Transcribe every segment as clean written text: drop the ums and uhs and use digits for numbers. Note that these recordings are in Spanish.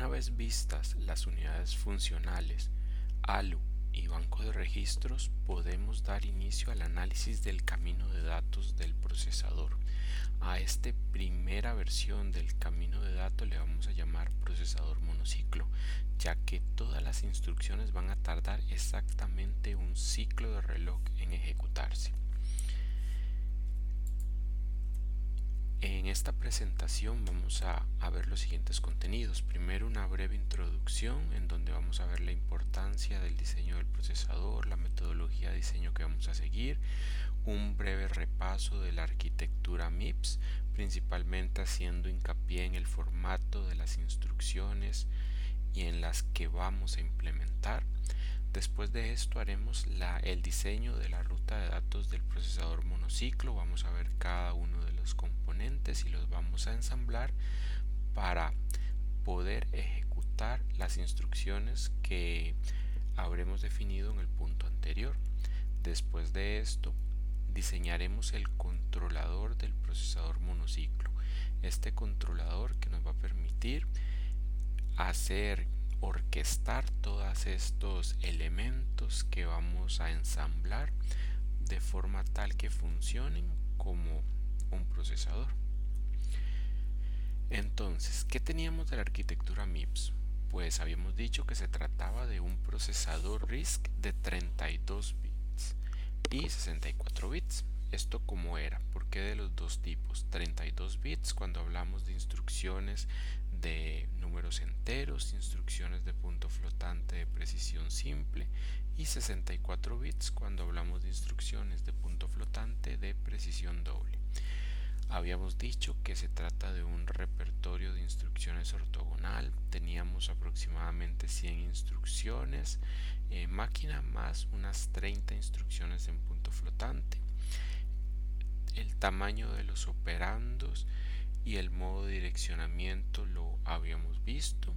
Una vez vistas las unidades funcionales, ALU y banco de registros, podemos dar inicio al análisis del camino de datos del procesador. A esta primera versión del camino de datos le vamos a llamar procesador monociclo, ya que todas las instrucciones van a tardar exactamente un ciclo de reloj en ejecutarse. En esta presentación vamos a ver los siguientes contenidos. Primero, una breve introducción en donde vamos a ver la importancia del diseño del procesador, la metodología de diseño que vamos a seguir, un breve repaso de la arquitectura MIPS, principalmente haciendo hincapié en el formato de las instrucciones y en las que vamos a implementar. Después de esto haremos el diseño de la ruta de datos del procesador monociclo. Vamos a ver cada uno de los componentes y los vamos a ensamblar para poder ejecutar las instrucciones que habremos definido en el punto anterior. Después de esto diseñaremos el controlador del procesador monociclo. Este controlador que nos va a permitir orquestar todos estos elementos que vamos a ensamblar de forma tal que funcionen como un procesador. Entonces, ¿qué teníamos de la arquitectura MIPS? Pues habíamos dicho que se trataba de un procesador RISC de 32 bits y 64 bits. ¿Esto cómo era? ¿Por qué de los dos tipos? 32 bits cuando hablamos de instrucciones de números enteros, instrucciones de punto flotante de precisión simple, y 64 bits cuando hablamos de instrucciones de punto flotante de precisión doble. Habíamos dicho que se trata de un repertorio de instrucciones ortogonal. Teníamos aproximadamente 100 instrucciones máquina más unas 30 instrucciones en punto flotante. El tamaño de los operandos y el modo de direccionamiento lo habíamos visto.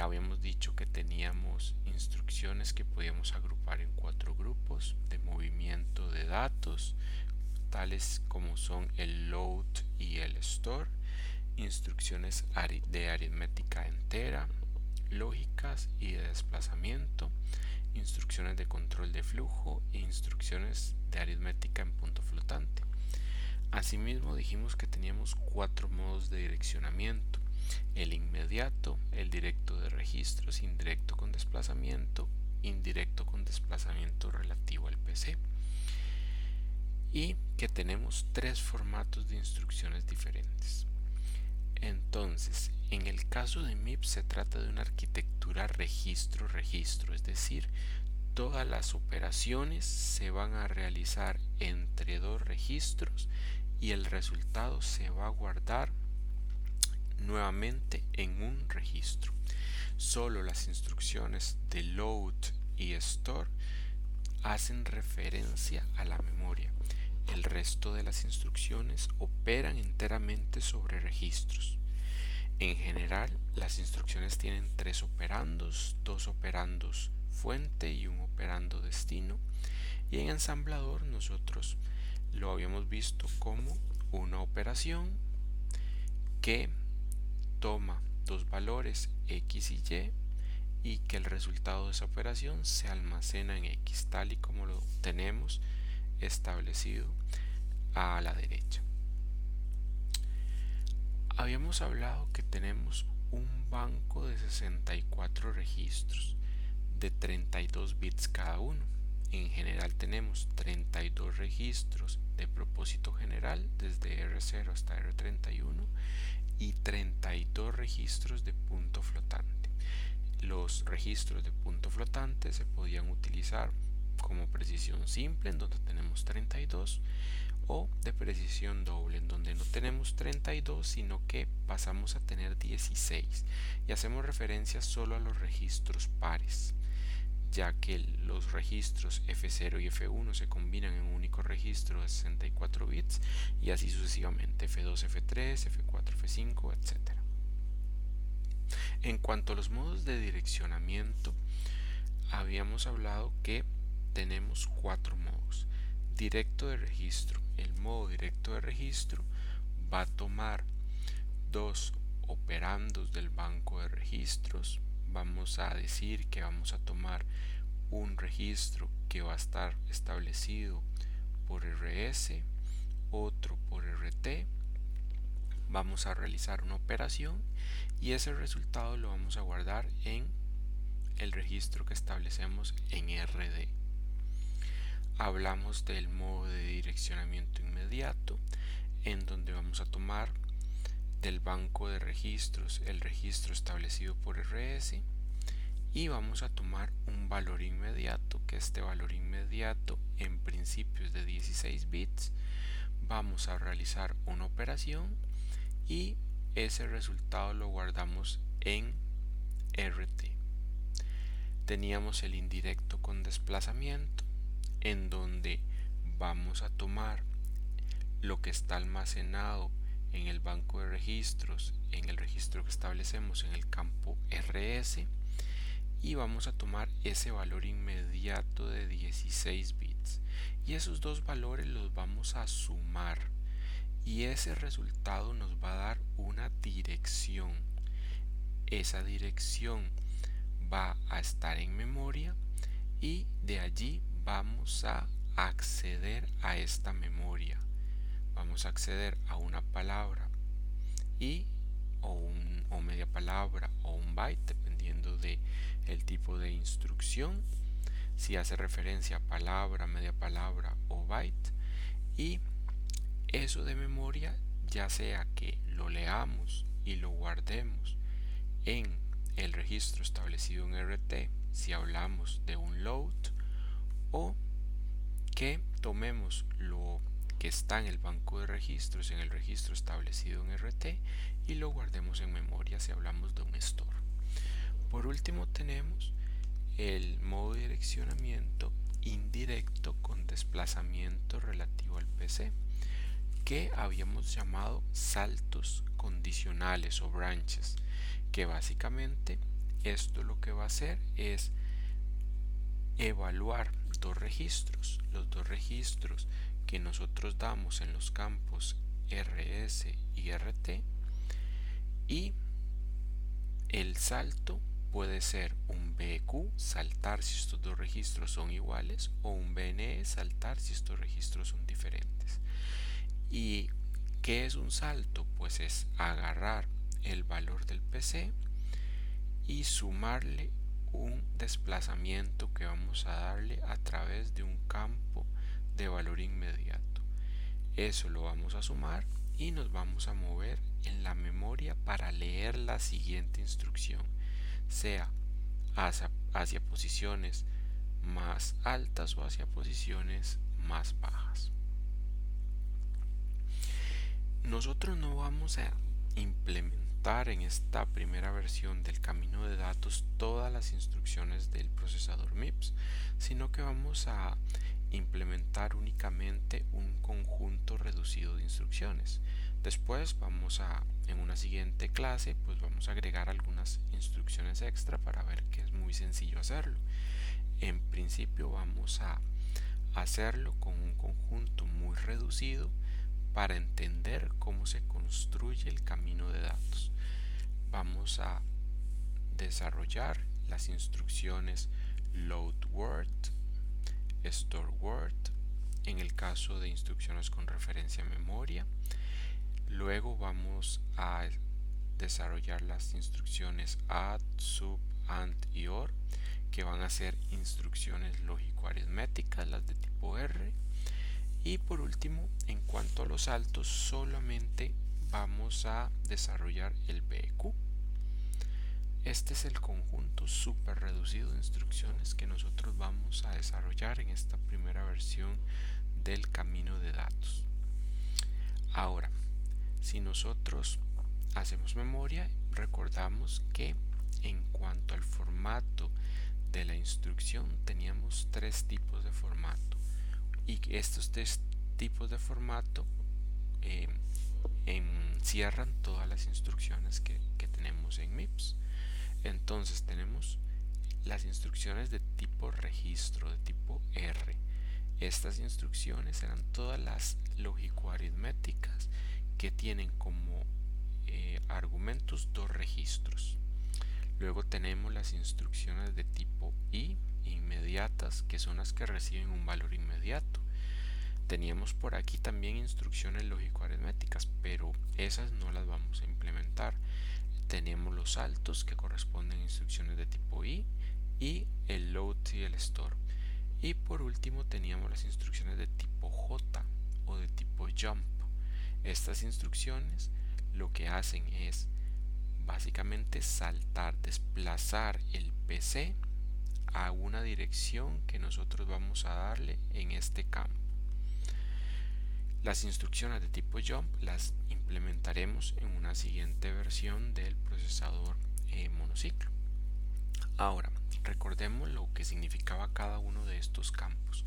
Habíamos dicho que teníamos instrucciones que podíamos agrupar en 4 grupos de movimiento de datos, tales como son el load y el store, instrucciones de aritmética entera, lógicas y de desplazamiento, instrucciones de control de flujo e instrucciones de aritmética en punto flotante. Asimismo dijimos que teníamos 4 modos de direccionamiento: el inmediato, el directo de registros, indirecto con desplazamiento, indirecto con desplazamiento relativo al PC, y que tenemos 3 formatos de instrucciones diferentes. Entonces, en el caso de MIPS se trata de una arquitectura registro-registro, es decir, todas las operaciones se van a realizar entre 2 registros y el resultado se va a guardar nuevamente en un registro. Solo las instrucciones de load y store hacen referencia a la memoria. El resto de las instrucciones operan enteramente sobre registros. En general, las instrucciones tienen 3 operandos, 2 operandos fuente y un operando destino, y en ensamblador nosotros lo habíamos visto como una operación que toma 2 valores x y y que el resultado de esa operación se almacena en x, tal y como lo tenemos establecido a la derecha. Habíamos hablado que tenemos un banco de 64 registros de 32 bits cada uno. En general tenemos 32 registros de propósito general desde R0 hasta R31 y 32 registros de punto flotante. Los registros de punto flotante se podían utilizar como precisión simple, en donde tenemos 32, o de precisión doble, en donde no tenemos 32 sino que pasamos a tener 16, y hacemos referencia solo a los registros pares, ya que los registros F0 y F1 se combinan en un único registro de 64 bits, y así sucesivamente F2, F3, F4, F5, etc. En cuanto a los modos de direccionamiento, habíamos hablado que tenemos 4 modos. Directo de registro. El modo directo de registro va a tomar 2 operandos del banco de registros. Vamos a decir que vamos a tomar un registro que va a estar establecido por RS, otro por RT. Vamos a realizar una operación y ese resultado lo vamos a guardar en el registro que establecemos en RD. Hablamos del modo de direccionamiento inmediato, en donde vamos a tomar del banco de registros el registro establecido por RS y vamos a tomar un valor inmediato, que este valor inmediato en principio es de 16 bits. Vamos a realizar una operación y ese resultado lo guardamos en RT. Teníamos el indirecto con desplazamiento, en donde vamos a tomar lo que está almacenado en el banco de registros, en el registro que establecemos en el campo RS, y vamos a tomar ese valor inmediato de 16 bits y esos dos valores los vamos a sumar y ese resultado nos va a dar una dirección. Esa dirección va a estar en memoria y de allí vamos a acceder a esta memoria. Vamos a acceder a una palabra o media palabra o un byte, dependiendo de el tipo de instrucción, si hace referencia a palabra, media palabra o byte, y eso de memoria, ya sea que lo leamos y lo guardemos en el registro establecido en RT, si hablamos de un load, o que tomemos lo que está en el banco de registros, en el registro establecido en RT, y lo guardemos en memoria si hablamos de un store. Por último tenemos el modo de direccionamiento indirecto con desplazamiento relativo al PC, que habíamos llamado saltos condicionales o branches, que básicamente esto lo que va a hacer es evaluar dos registros, los dos registros que nosotros damos en los campos RS y RT, y el salto puede ser un BQ, saltar si estos dos registros son iguales, o un BNE, saltar si estos registros son diferentes. ¿Y qué es un salto? Pues es agarrar el valor del PC y sumarle un desplazamiento que vamos a darle a través de un campo de valor inmediato. Eso lo vamos a sumar y nos vamos a mover en la memoria para leer la siguiente instrucción, sea hacia posiciones más altas o hacia posiciones más bajas. Nosotros no vamos a implementar en esta primera versión del camino de datos todas las instrucciones del procesador MIPS, sino que vamos a implementar únicamente un conjunto reducido de instrucciones. Después en una siguiente clase, pues vamos a agregar algunas instrucciones extra para ver que es muy sencillo hacerlo. En principio vamos a hacerlo con un conjunto muy reducido para entender cómo se construye el camino de datos. Vamos a desarrollar las instrucciones load word, store word, en el caso de instrucciones con referencia a memoria. Luego vamos a desarrollar las instrucciones add, sub, and y or, que van a ser instrucciones lógico-aritméticas, las de tipo R. Y por último, en cuanto a los saltos, solamente vamos a desarrollar el BQ. Este es el conjunto súper reducido de instrucciones que nosotros vamos a desarrollar en esta primera versión del camino de datos. Ahora, si nosotros hacemos memoria, recordamos que en cuanto al formato de la instrucción teníamos tres tipos de formato, y estos tres tipos de formato encierran todas las instrucciones que tenemos en MIPS. Entonces tenemos las instrucciones de tipo registro, de tipo R. Estas instrucciones eran todas las lógico-aritméticas que tienen como argumentos 2 registros. Luego tenemos las instrucciones de tipo I, inmediatas, que son las que reciben un valor inmediato. Teníamos por aquí también instrucciones lógico-aritméticas, pero esas no las vamos a implementar. Tenemos los saltos, que corresponden a instrucciones de tipo I, y el load y el store. Y por último teníamos las instrucciones de tipo J o de tipo jump. Estas instrucciones lo que hacen es básicamente saltar, desplazar el PC a una dirección que nosotros vamos a darle en este campo. Las instrucciones de tipo jump las implementaremos en una siguiente versión del procesador monociclo. Ahora, recordemos lo que significaba cada uno de estos campos.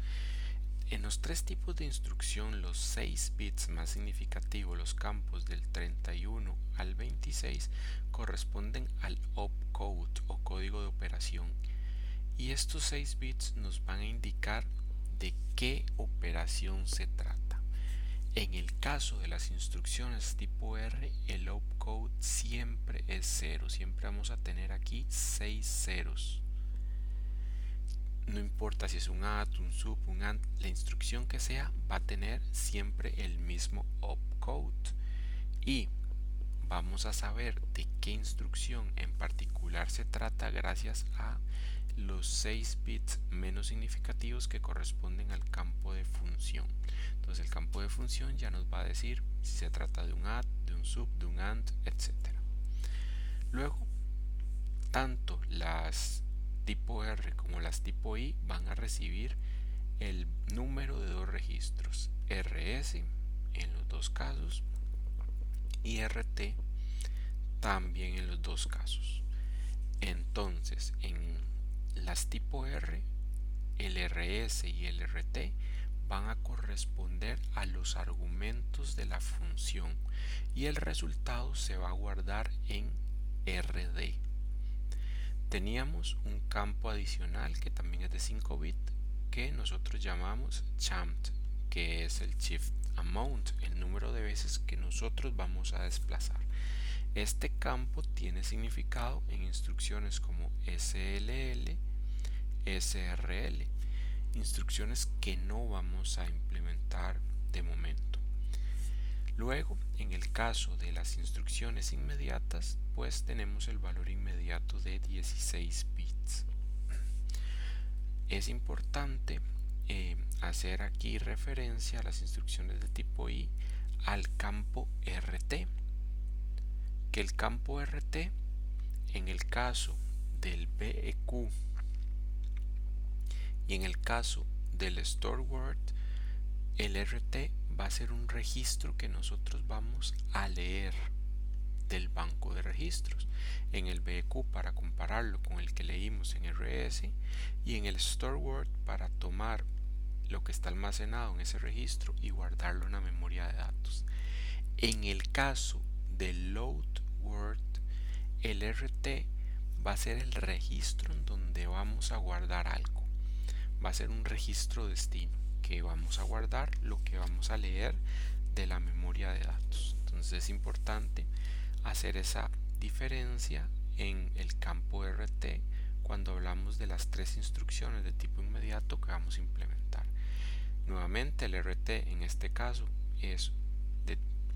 En los tres tipos de instrucción, los 6 bits más significativos, los campos del 31 al 26, corresponden al opcode o código de operación. Y estos 6 bits nos van a indicar de qué operación se trata. En el caso de las instrucciones tipo R, el opcode siempre es 0. Siempre vamos a tener aquí 6 ceros. No importa si es un add, un sub, un and, la instrucción que sea va a tener siempre el mismo opcode. Y vamos a saber de qué instrucción en particular se trata gracias a los 6 bits menos significativos que corresponden al campo de función. Entonces el campo de función ya nos va a decir si se trata de un add, de un sub, de un and, etc. Luego, tanto las tipo R como las tipo I van a recibir el número de dos registros, RS en los dos casos y RT también en los dos casos. Entonces, en las tipo R, el RS y el RT van a corresponder a los argumentos de la función y el resultado se va a guardar en RD. Teníamos un campo adicional que también es de 5 bits que nosotros llamamos champed, que es el shift amount, el número de veces que nosotros vamos a desplazar. Este campo tiene significado en instrucciones como SLL, SRL, instrucciones que no vamos a implementar de momento. Luego, en el caso de las instrucciones inmediatas, pues tenemos el valor inmediato de 16 bits. Es importante hacer aquí referencia a las instrucciones de tipo I al campo RT, que el campo RT en el caso del BEQ y en el caso del store word, el RT va a ser un registro que nosotros vamos a leer del banco de registros en el BEQ para compararlo con el que leímos en RS y en el store word para tomar lo que está almacenado en ese registro y guardarlo en la memoria de datos. En el caso del load word, el RT va a ser el registro en donde vamos a guardar algo. Va a ser un registro destino que vamos a guardar lo que vamos a leer de la memoria de datos. Entonces es importante hacer esa diferencia en el campo RT cuando hablamos de las tres instrucciones de tipo inmediato que vamos a implementar. Nuevamente el RT en este caso es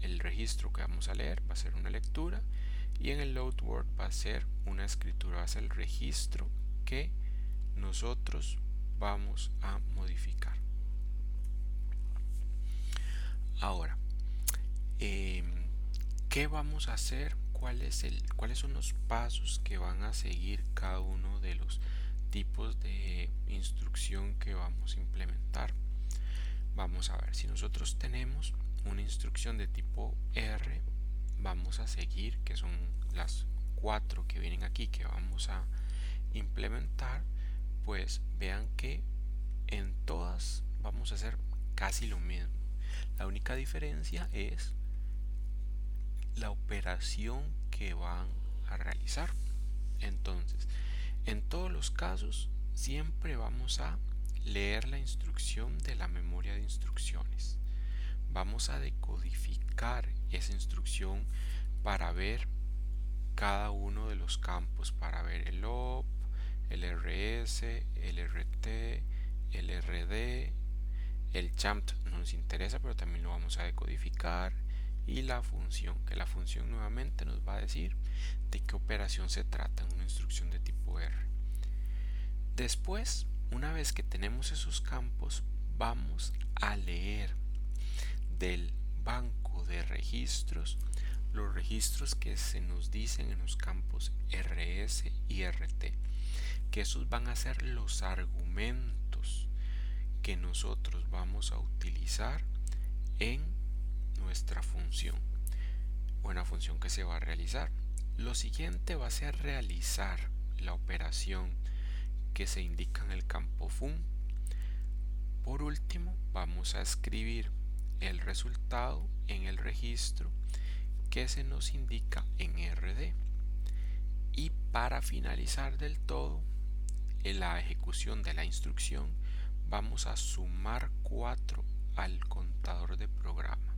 el registro que vamos a leer, va a ser una lectura, y en el load word va a ser una escritura, va a ser el registro que nosotros vamos a modificar. Ahora, ¿qué vamos a hacer? ¿Cuáles son los pasos que van a seguir cada uno de los tipos de instrucción que vamos a implementar? Vamos a ver, si nosotros tenemos una instrucción de tipo R, vamos a seguir, que son las 4 que vienen aquí que vamos a implementar, pues vean que en todas vamos a hacer casi lo mismo. La única diferencia es la operación que van a realizar. Entonces, en todos los casos siempre vamos a leer la instrucción de la memoria de instrucciones. Vamos a decodificar esa instrucción para ver cada uno de los campos, para ver el OP, el RS, el RT, el RD. El champ no nos interesa, pero también lo vamos a decodificar. Y la función, que la función nuevamente nos va a decir de qué operación se trata en una instrucción de tipo R. Después, una vez que tenemos esos campos, vamos a leer del banco de registros los registros que se nos dicen en los campos RS y RT, que esos van a ser los argumentos que nosotros vamos a utilizar en nuestra función o en la función que se va a realizar. Lo siguiente va a ser realizar la operación que se indica en el campo fun. Por último, vamos a escribir el resultado en el registro que se nos indica en RD. Y para finalizar del todo en la ejecución de la instrucción, vamos a sumar 4 al contador de programa.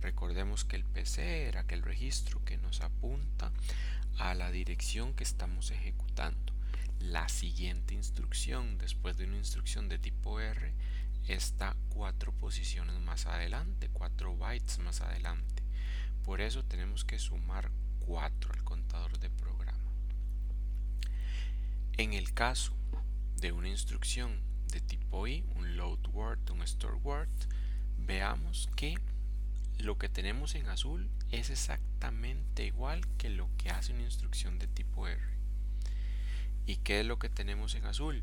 Recordemos que el PC era aquel registro que nos apunta a la dirección que estamos ejecutando. La siguiente instrucción, después de una instrucción de tipo R, está 4 posiciones más adelante, 4 bytes más adelante. Por eso tenemos que sumar 4 al contador de programa. En el caso de una instrucción de tipo I, un load word, un store word, veamos que lo que tenemos en azul es exactamente igual que lo que hace una instrucción de tipo R. ¿Y qué es lo que tenemos en azul?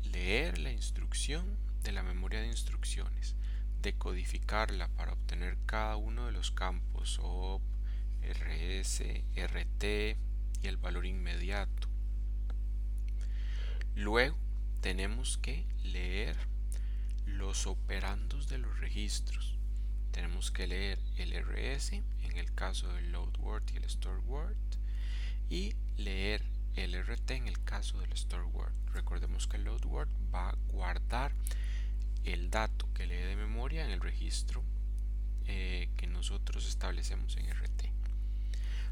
Leer la instrucción de la memoria de instrucciones, decodificarla para obtener cada uno de los campos OP, RS, RT y el valor inmediato. Luego tenemos que leer los operandos de los registros. Tenemos que leer el RS en el caso del load word y el store word, y leer el RT en el caso del store word. Recordemos que el load word va a guardar el dato que lee de memoria en el registro que nosotros establecemos en RT.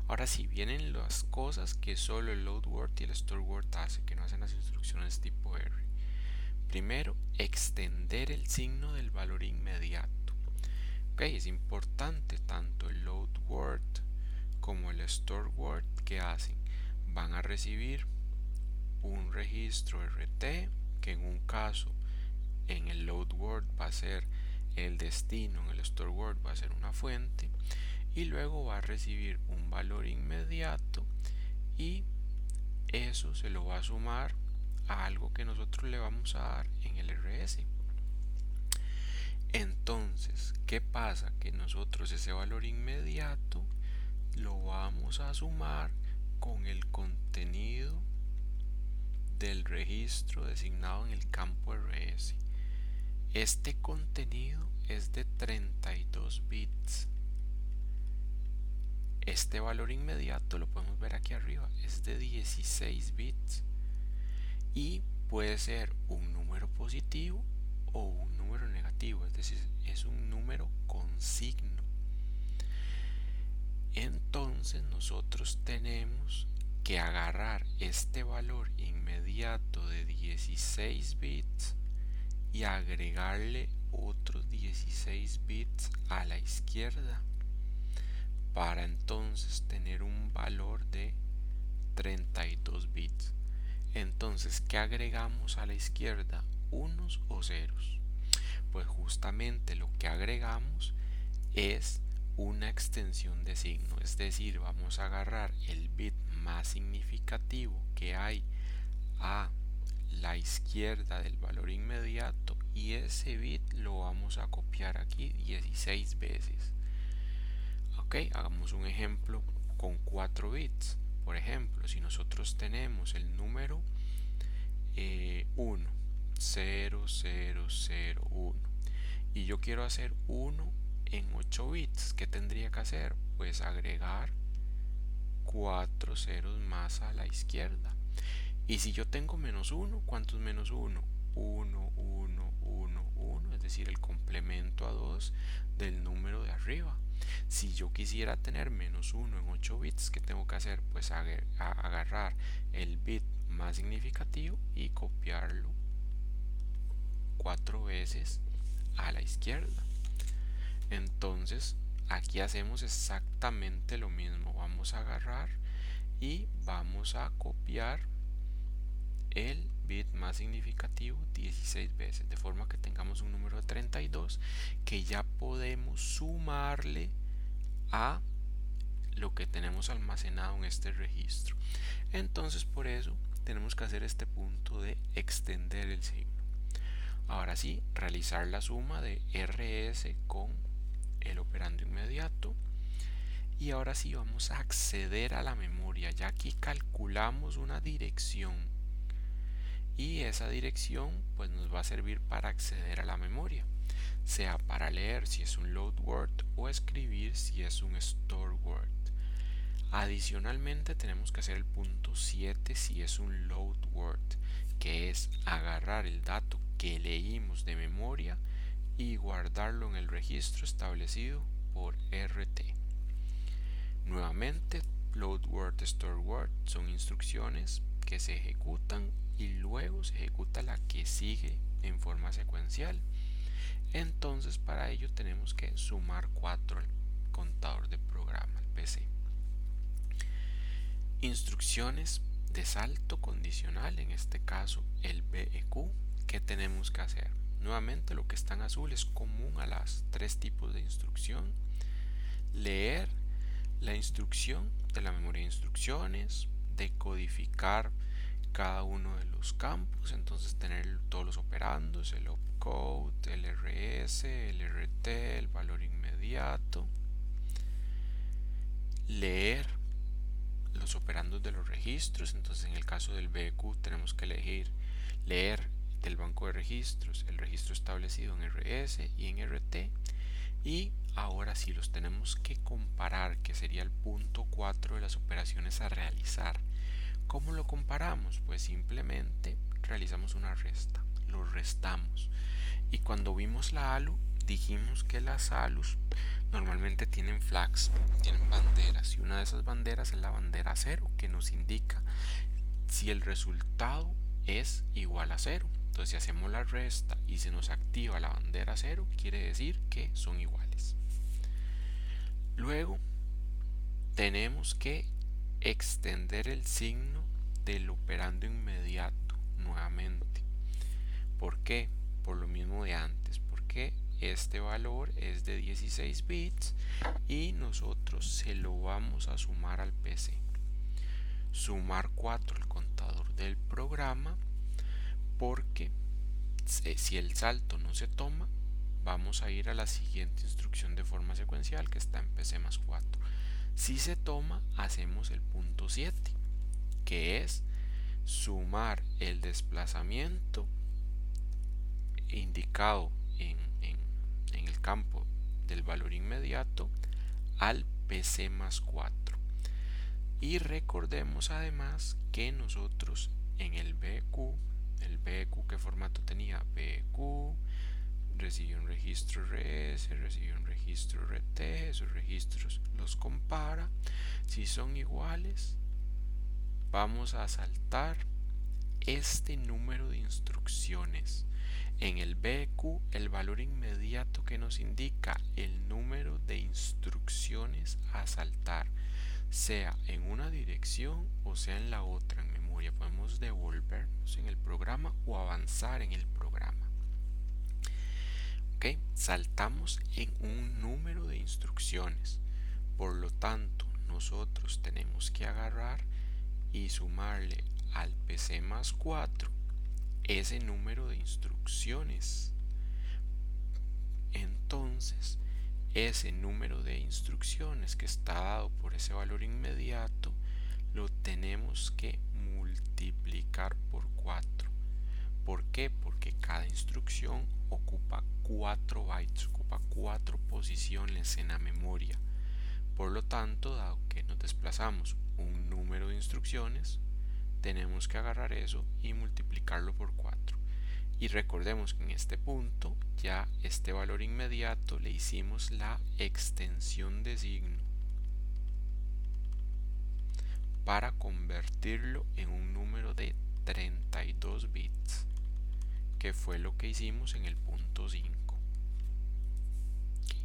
Ahora sí, vienen las cosas que solo el load word y el store word hace, que no hacen las instrucciones tipo R. Primero, extender el signo del valor inmediato. Es importante tanto el load word como el store word que hacen. Van a recibir un registro RT, que en un caso en el load word va a ser el destino, en el store word va a ser una fuente, y luego va a recibir un valor inmediato y eso se lo va a sumar a algo que nosotros le vamos a dar en el RS. Entonces, ¿qué pasa? Que nosotros ese valor inmediato lo vamos a sumar con el contenido del registro designado en el campo RS. Este contenido es de 32 bits. Este valor inmediato lo podemos ver aquí arriba, es de 16 bits y puede ser un número positivo o un número negativo, es decir, es un número con signo. Entonces nosotros tenemos que agarrar este valor inmediato de 16 bits y agregarle otros 16 bits a la izquierda para entonces tener un valor de 32 bits. Entonces, ¿qué agregamos a la izquierda? ¿Unos o ceros? Pues justamente lo que agregamos es una extensión de signo, es decir, vamos a agarrar el bit más significativo que hay a la izquierda del valor inmediato y ese bit lo vamos a copiar aquí 16 veces. Ok, hagamos un ejemplo con 4 bits. Por ejemplo, si nosotros tenemos el número 1, 0, 0, 0, 1 y yo quiero hacer 1 en 8 bits, ¿qué tendría que hacer? Pues agregar 4 ceros más a la izquierda. Y si yo tengo menos 1, ¿cuánto es menos 1? 1, 1, 1, 1, es decir, el complemento a 2 del número de arriba. Si yo quisiera tener -1 en 8 bits, ¿qué tengo que hacer? Pues agarrar el bit más significativo y copiarlo 4 veces a la izquierda. Entonces aquí hacemos exactamente lo mismo. Vamos a agarrar y vamos a copiar el bit más significativo 16 veces, de forma que tengamos un número de 32 que ya podemos sumarle a lo que tenemos almacenado en este registro. Entonces por eso tenemos que hacer este punto de extender el signo. Ahora sí, realizar la suma de RS con el operando inmediato. Y ahora sí vamos a acceder a la memoria. Ya aquí calculamos una dirección. Y esa dirección pues nos va a servir para acceder a la memoria. Sea para leer si es un load word o escribir si es un store word. Adicionalmente tenemos que hacer el punto 7 si es un load word, que es agarrar el dato que leímos de memoria y guardarlo en el registro establecido por RT. Nuevamente, load word, store word son instrucciones que se ejecutan y luego se ejecuta la que sigue en forma secuencial. Entonces para ello tenemos que sumar 4 al contador de programa, al PC. Instrucciones de salto condicional, en este caso el BEQ. ¿Qué tenemos que hacer? Nuevamente lo que está en azul es común a las 3 tipos de instrucción. Leer la instrucción de la memoria de instrucciones, decodificar cada uno de los campos, entonces tener todos los operandos, el opcode, el RS, el RT, el valor inmediato. Leer los operandos de los registros, entonces en el caso del BQ tenemos que leer del banco de registros el registro establecido en RS y en RT, y ahora sí los tenemos que comparar, que sería el punto 4 de las operaciones a realizar. ¿Cómo lo comparamos? Pues simplemente realizamos una resta, lo restamos. Y cuando vimos la ALU, dijimos que las ALUs normalmente tienen flags, tienen banderas, y una de esas banderas es la bandera 0, que nos indica si el resultado es igual a 0. Entonces si hacemos la resta y se nos activa la bandera 0, quiere decir que son iguales. Luego tenemos que extender el signo del operando inmediato nuevamente. ¿Por qué? Por lo mismo de antes, porque este valor es de 16 bits y nosotros se lo vamos a sumar al PC. Sumar 4 al contador del programa, porque si el salto no se toma, vamos a ir a la siguiente instrucción de forma secuencial, que está en PC más 4. Si se toma, hacemos el punto 7, que es sumar el desplazamiento indicado en el campo del valor inmediato al PC más 4. Y recordemos además que nosotros en el BQ ¿qué formato tenía? BQ recibió un registro RS, recibió un registro RT, esos registros los compara. Si son iguales, vamos a saltar este número de instrucciones. En el BQ, el valor inmediato que nos indica el número de instrucciones a saltar, sea en una dirección o sea en la otra en memoria. Podemos devolvernos en el programa o avanzar en el programa. Ok, saltamos en un número de instrucciones. Por lo tanto, nosotros tenemos que agarrar y sumarle al PC más 4 ese número de instrucciones. Entonces, ese número de instrucciones que está dado por ese valor inmediato lo tenemos que multiplicar por 4. ¿Por qué? Porque cada instrucción ocupa 4 bytes, ocupa 4 posiciones en la memoria. Por lo tanto, dado que nos desplazamos un número de instrucciones, tenemos que agarrar eso y multiplicarlo por 4. Y recordemos que en este punto ya este valor inmediato le hicimos la extensión de signo para convertirlo en un número de 32 bits, que fue lo que hicimos en el punto 5.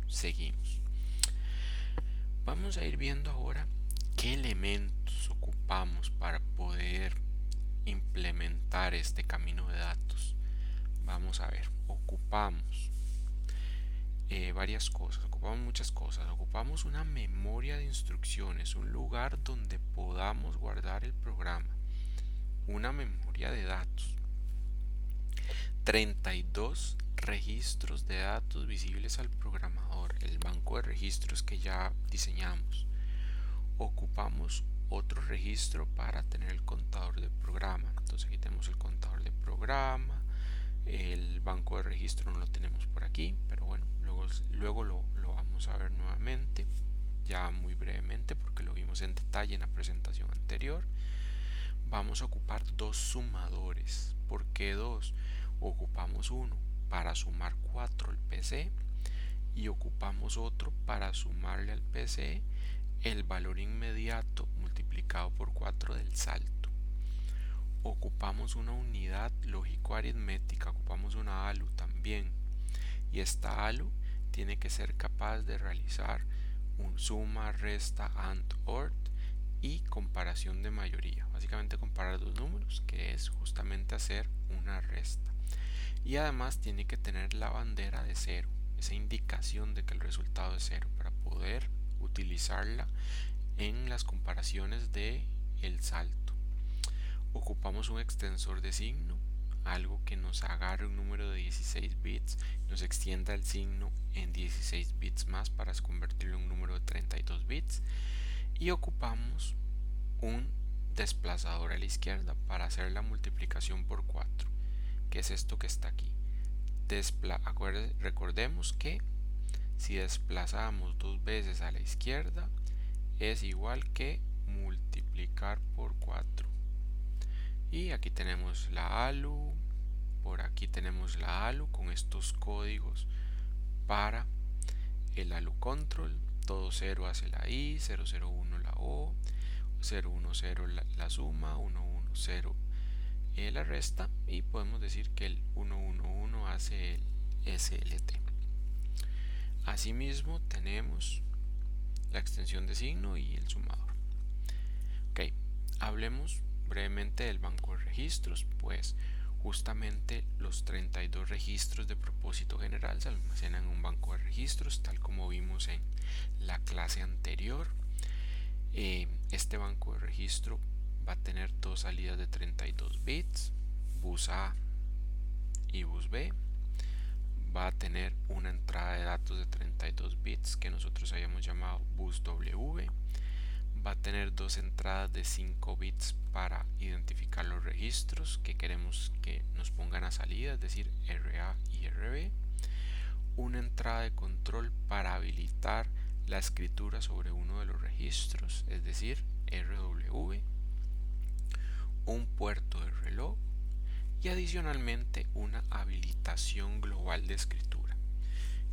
Seguimos. Vamos a ir viendo ahora qué elementos ocupamos para poder implementar este camino de datos. Vamos a ver, ocupamos varias cosas, ocupamos muchas cosas. Ocupamos una memoria de instrucciones, un lugar donde podamos guardar el programa, una memoria de datos, 32 registros de datos visibles al programador, el banco de registros que ya diseñamos. Ocupamos otro registro para tener el contador de programa. Entonces aquí tenemos el contador de programa, el banco de registro no lo tenemos por aquí, pero bueno, luego lo vamos a ver nuevamente, ya muy brevemente porque lo vimos en detalle en la presentación anterior. Vamos a ocupar dos sumadores. ¿Por qué dos? Ocupamos uno para sumar 4 al PC y ocupamos otro para sumarle al PC el valor inmediato multiplicado por 4 del salto. Ocupamos una unidad lógico-aritmética, ocupamos una ALU también, y esta ALU tiene que ser capaz de realizar un suma, resta, AND, OR y comparación de mayoría. Básicamente comparar dos números, que es justamente hacer una resta. Y además tiene que tener la bandera de 0, esa indicación de que el resultado es 0, para poder utilizarla en las comparaciones de el salto. Ocupamos un extensor de signo, algo que nos agarre un número de 16 bits, nos extienda el signo en 16 bits más para convertirlo en un número de 32 bits. Y ocupamos un desplazador a la izquierda para hacer la multiplicación por 4, que es esto que está aquí. Recordemos que si desplazamos dos veces a la izquierda es igual que multiplicar por 4. Y aquí tenemos la ALU, por aquí tenemos la ALU con estos códigos para el ALU control. Todo 0 hace la I, 001 la O, 010 la suma, 110 la resta, y podemos decir que el 111 hace el SLT. Asimismo tenemos la extensión de signo y el sumador. Ok, hablemos brevemente del banco de registros. Pues justamente los 32 registros de propósito general se almacenan en un banco de registros, tal como vimos en la clase anterior. Este banco de registro va a tener dos salidas de 32 bits, bus A y bus B. Va a tener una entrada de datos de 32 bits que nosotros habíamos llamado bus W. Va a tener dos entradas de 5 bits para identificar los registros que queremos que nos pongan a salida, es decir, RA y RB. Una entrada de control para habilitar la escritura sobre uno de los registros, es decir, RW. Un puerto de reloj y adicionalmente una habilitación global de escritura.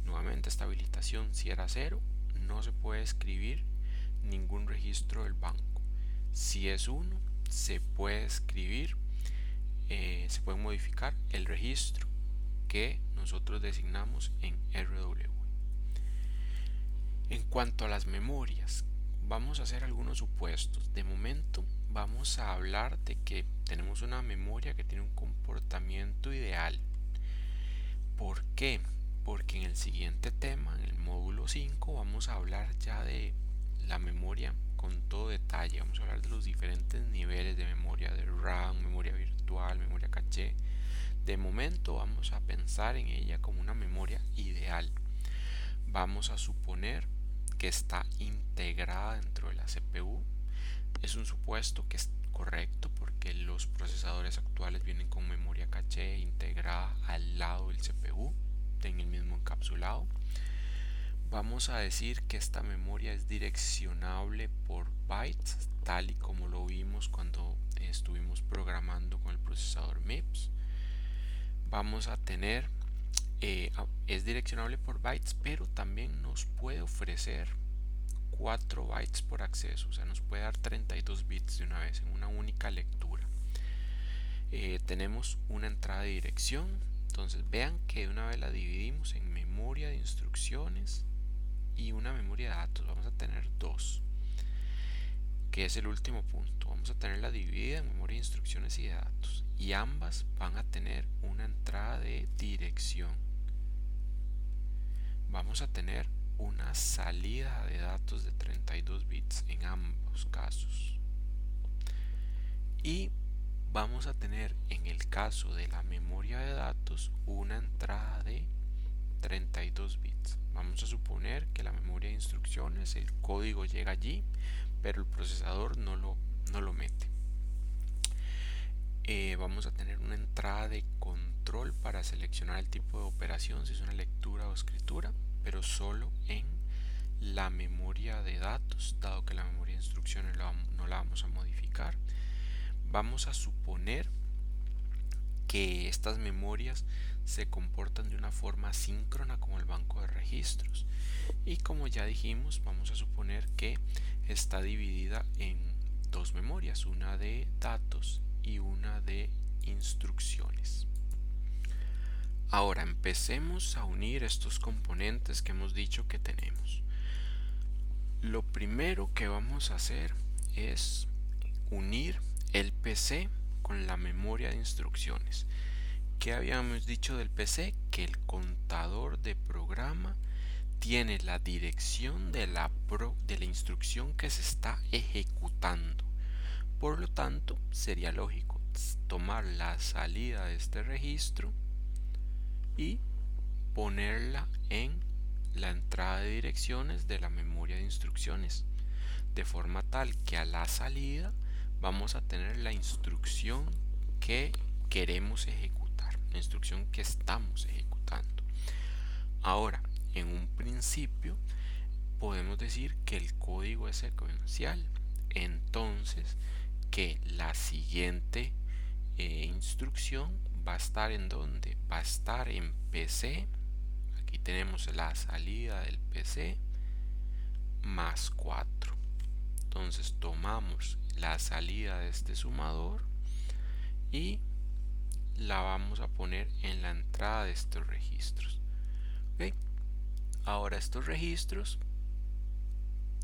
Nuevamente, esta habilitación, si era 0, no se puede escribir ningún registro del banco. Si es 1, se puede escribir, se puede modificar el registro que nosotros designamos en RW. En cuanto a las memorias, vamos a hacer algunos supuestos. De momento vamos a hablar de que tenemos una memoria que tiene un comportamiento ideal. ¿Por qué? Porque en el siguiente tema, en el módulo 5, vamos a hablar ya de la memoria con todo detalle. Vamos a hablar de los diferentes niveles de memoria, de RAM, memoria virtual, memoria caché. De momento vamos a pensar en ella como una memoria ideal. Vamos a suponer que está integrada dentro de la CPU. Es un supuesto que es correcto porque los procesadores actuales vienen con memoria caché integrada al lado del CPU en el mismo encapsulado. Vamos a decir que esta memoria es direccionable por bytes, tal y como lo vimos cuando estuvimos programando con el procesador MIPS. vamos a tener, es direccionable por bytes, pero también nos puede ofrecer 4 bytes por acceso, o sea, nos puede dar 32 bits de una vez en una única lectura. Tenemos una entrada de dirección, entonces vean que de una vez la dividimos en memoria de instrucciones y una memoria de datos. Vamos a tener dos, que es el último punto. Vamos a tenerla dividida en memoria de instrucciones y de datos, y ambas van a tener una entrada de dirección. Vamos a tener una salida de datos de 32 bits en ambos casos, y vamos a tener en el caso de la memoria de datos una entrada de 32 bits. Vamos a suponer que la memoria de instrucciones, el código llega allí, pero el procesador no lo mete. Vamos a tener una entrada de control para seleccionar el tipo de operación, si es una lectura o escritura, pero solo en la memoria de datos, dado que la memoria de instrucciones no la vamos a modificar. Vamos a suponer que estas memorias se comportan de una forma síncrona como el banco de registros, y como ya dijimos, vamos a suponer que está dividida en dos memorias, una de datos y una de instrucciones. Ahora empecemos a unir estos componentes que hemos dicho que tenemos. Lo primero que vamos a hacer es unir el PC con la memoria de instrucciones. ¿Qué habíamos dicho del PC? Que el contador de programa tiene la dirección de la instrucción que se está ejecutando. Por lo tanto, sería lógico tomar la salida de este registro y ponerla en la entrada de direcciones de la memoria de instrucciones, de forma tal que a la salida vamos a tener la instrucción que queremos ejecutar, la instrucción que estamos ejecutando. Ahora, en un principio podemos decir que el código es secuencial, entonces que la siguiente instrucción va a estar en donde va a estar en PC. Aquí tenemos la salida del PC más 4. Entonces tomamos la salida de este sumador y la vamos a poner en la entrada de estos registros. ¿Okay? Ahora estos registros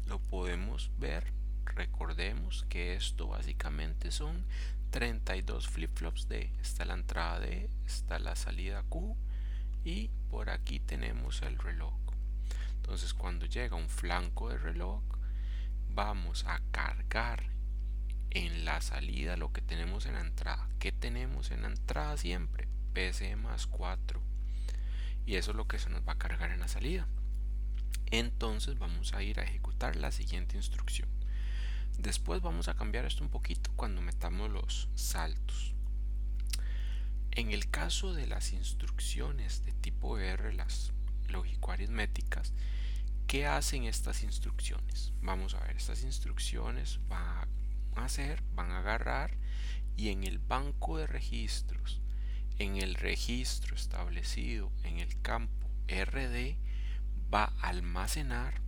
lo podemos ver. Recordemos que esto básicamente son 32 flip-flops D. Está la entrada D, está la salida Q, y por aquí tenemos el reloj. Entonces cuando llega un flanco de reloj, vamos a cargar en la salida lo que tenemos en la entrada. ¿Qué tenemos en la entrada siempre? PC más 4, y eso es lo que se nos va a cargar en la salida. Entonces vamos a ir a ejecutar la siguiente instrucción. Después vamos a cambiar esto un poquito cuando metamos los saltos. En el caso de las instrucciones de tipo R, las lógico-aritméticas, ¿qué hacen estas instrucciones? Vamos a ver, estas instrucciones van a agarrar y en el banco de registros, en el registro establecido en el campo RD, va a almacenar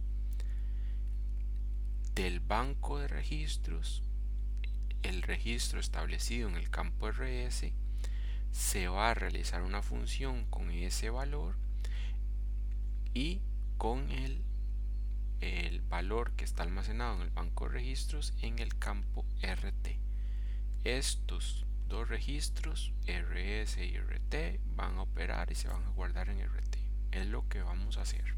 del banco de registros el registro establecido en el campo RS. Se va a realizar una función con ese valor y con el valor que está almacenado en el banco de registros en el campo RT. Estos dos registros, RS y RT, van a operar y se van a guardar en RT. Es lo que vamos a hacer.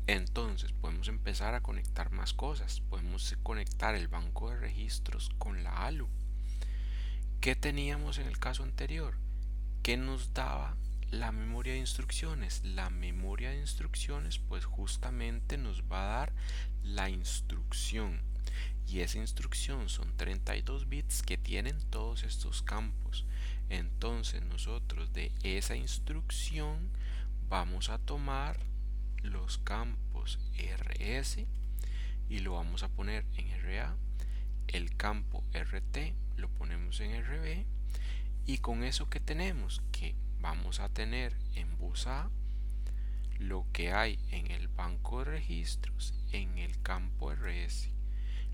Entonces podemos empezar a conectar más cosas. Podemos conectar el banco de registros con la ALU. ¿Qué teníamos en el caso anterior? ¿Qué nos daba la memoria de instrucciones? La memoria de instrucciones pues justamente nos va a dar la instrucción, y esa instrucción son 32 bits que tienen todos estos campos. Entonces nosotros de esa instrucción vamos a tomar los campos RS y lo vamos a poner en RA, el campo RT lo ponemos en RB, Y con eso que tenemos, que vamos a tener en bus A lo que hay en el banco de registros en el campo RS,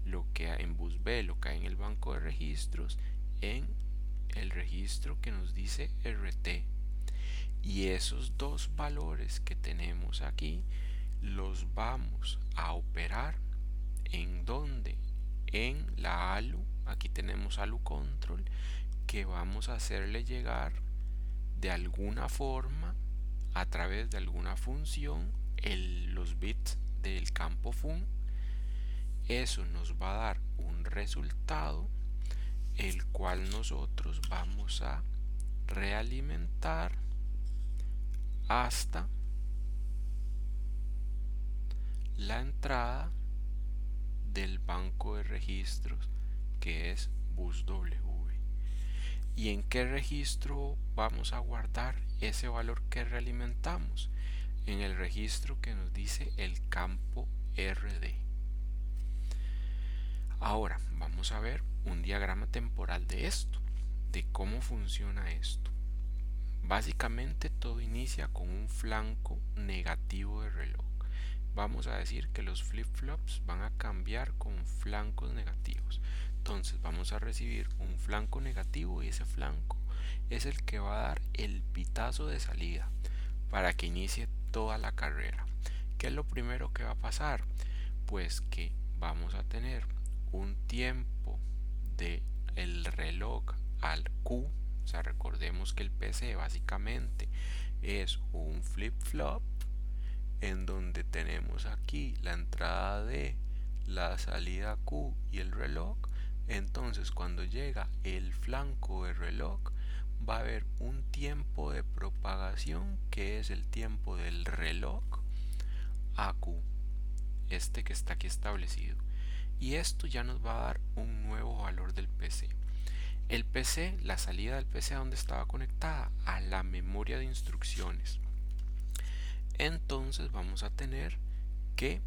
lo que hay en bus B, lo que hay en el banco de registros en el registro que nos dice RT. Y esos dos valores que tenemos aquí los vamos a operar en donde, en la ALU. Aquí tenemos ALU control, que vamos a hacerle llegar de alguna forma a través de alguna función los bits del campo fun. Eso nos va a dar un resultado el cual nosotros vamos a realimentar hasta la entrada del banco de registros, que es bus W. ¿Y en qué registro vamos a guardar ese valor que realimentamos? En el registro que nos dice el campo RD. Ahora vamos a ver un diagrama temporal de esto, de cómo funciona esto. Básicamente todo inicia con un flanco negativo de reloj. Vamos a decir que los flip-flops van a cambiar con flancos negativos. Entonces vamos a recibir un flanco negativo y ese flanco es el que va a dar el pitazo de salida para que inicie toda la carrera. ¿Qué es lo primero que va a pasar? Pues que vamos a tener un tiempo de el reloj al Q. O sea, recordemos que el PC básicamente es un flip-flop en donde tenemos aquí la entrada D, la salida Q y el reloj. Entonces cuando llega el flanco de reloj va a haber un tiempo de propagación que es el tiempo del reloj a Q, este que está aquí establecido, y esto ya nos va a dar un nuevo valor del PC. El PC, la salida del PC, ¿a dónde estaba conectada? A la memoria de instrucciones. Entonces vamos a tener que,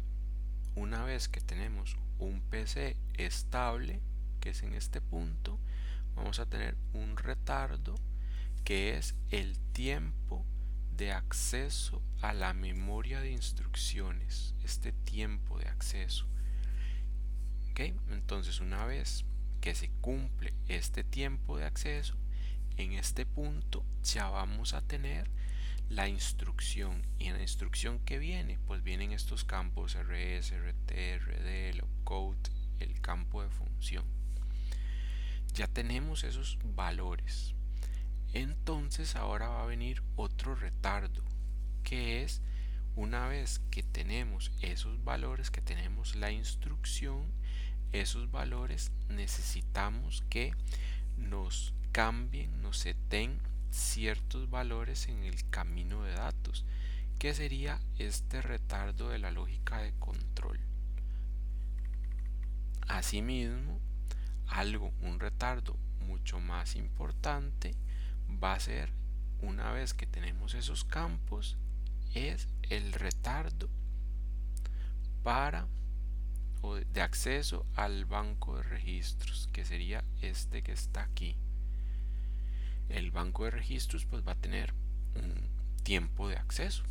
una vez que tenemos un PC estable, que es en este punto, vamos a tener un retardo que es el tiempo de acceso a la memoria de instrucciones, este tiempo de acceso. ¿Okay? Entonces una vez que se cumple este tiempo de acceso, en este punto ya vamos a tener la instrucción, y en la instrucción que viene pues vienen estos campos RS, RT, RD, el opcode, el campo de función. Ya tenemos esos valores. Entonces ahora va a venir otro retardo, que es una vez que tenemos esos valores, que tenemos la instrucción, esos valores necesitamos que nos cambien, nos seten ciertos valores en el camino de datos, que sería este retardo de la lógica de control. Asimismo, un retardo mucho más importante va a ser, una vez que tenemos esos campos, es el retardo de acceso al banco de registros, que sería este que está aquí. El banco de registros pues va a tener un tiempo de acceso.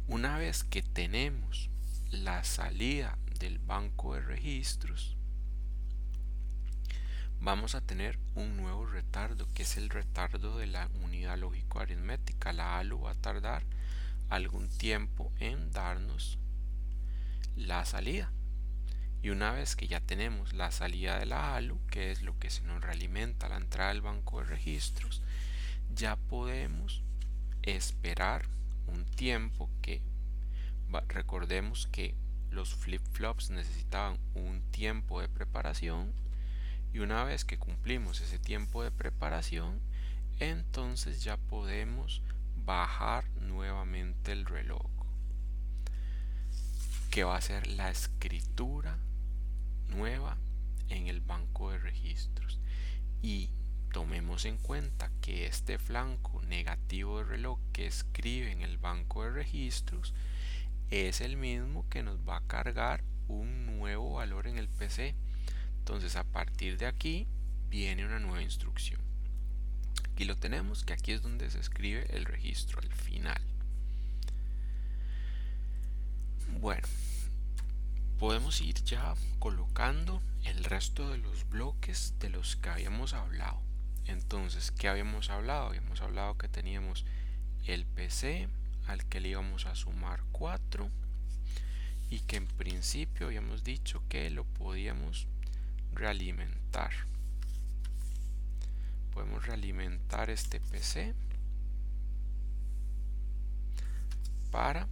Una vez que tenemos la salida del banco de registros, vamos a tener un nuevo retardo, que es el retardo de la unidad lógico aritmética. La ALU va a tardar algún tiempo en darnos la salida. Y una vez que ya tenemos la salida de la ALU, que es lo que se nos realimenta la entrada del banco de registros, ya podemos esperar un tiempo que recordemos que los flip-flops necesitaban un tiempo de preparación, y una vez que cumplimos ese tiempo de preparación, entonces ya podemos bajar nuevamente el reloj, que va a ser la escritura nueva en el banco de registros. Y tomemos en cuenta que este flanco negativo de reloj que escribe en el banco de registros es el mismo que nos va a cargar un nuevo valor en el PC. Entonces a partir de aquí viene una nueva instrucción. Aquí lo tenemos, que aquí es donde se escribe el registro al final. Bueno, podemos ir ya colocando el resto de los bloques de los que habíamos hablado. Entonces, ¿qué habíamos hablado? Habíamos hablado que teníamos el PC al que le íbamos a sumar 4 y que en principio habíamos dicho que lo podíamos realimentar. Podemos realimentar este PC para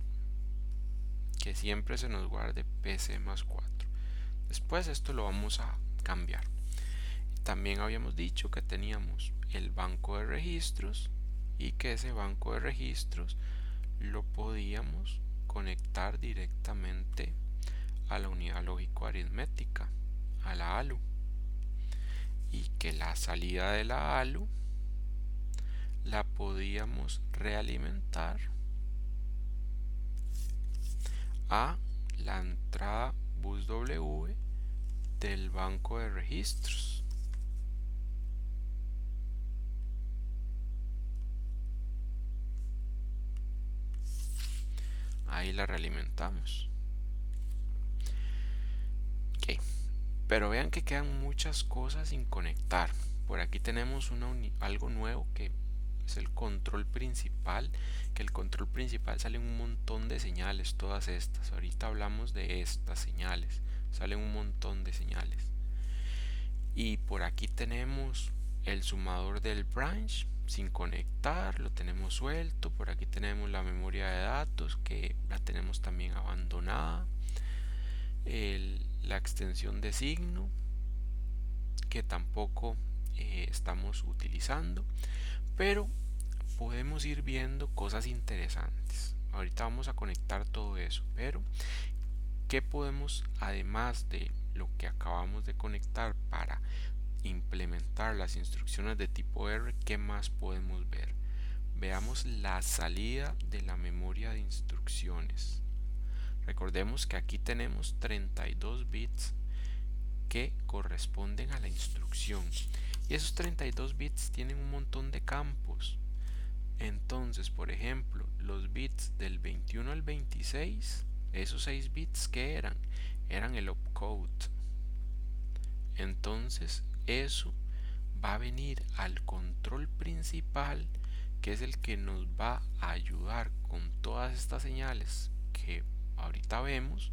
que siempre se nos guarde PC más 4. Después esto lo vamos a cambiar. También habíamos dicho que teníamos el banco de registros y que ese banco de registros lo podíamos conectar directamente a la unidad lógico-aritmética, a la ALU, y que la salida de la ALU la podíamos realimentar a la entrada bus W del banco de registros. Ahí la realimentamos. Ok, pero vean que quedan muchas cosas sin conectar. Por aquí tenemos algo nuevo que es el control principal, que el control principal sale un montón de señales, todas estas. Ahorita hablamos de estas señales, salen un montón de señales. Y por aquí tenemos el sumador del branch sin conectar, lo tenemos suelto. Por aquí tenemos la memoria de datos que la tenemos también abandonada, la extensión de signo que tampoco estamos utilizando, pero podemos ir viendo cosas interesantes. Ahorita vamos a conectar todo eso, pero ¿qué podemos, además de lo que acabamos de conectar para implementar las instrucciones de tipo R, qué más podemos ver? Veamos la salida de la memoria de instrucciones. Recordemos que aquí tenemos 32 bits que corresponden a la instrucción, y esos 32 bits tienen un montón de campos. Entonces, por ejemplo, los bits del 21 al 26, esos 6 bits que eran el opcode. Entonces eso va a venir al control principal, que es el que nos va a ayudar con todas estas señales que ahorita vemos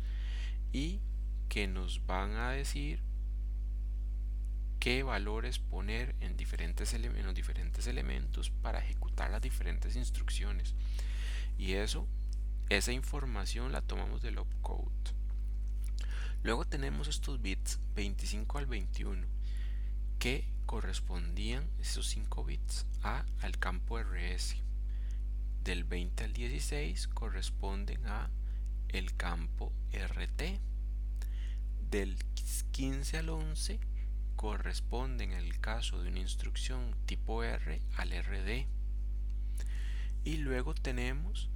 y que nos van a decir qué valores poner en los diferentes elementos para ejecutar las diferentes instrucciones. Y esa información la tomamos del opcode. Luego tenemos estos bits 25 al 21 que correspondían, esos 5 bits, al campo RS. Del 20 al 16 corresponden a el campo RT. Del 15 al 11 corresponden, en el caso de una instrucción tipo R, al RD. Y luego tenemos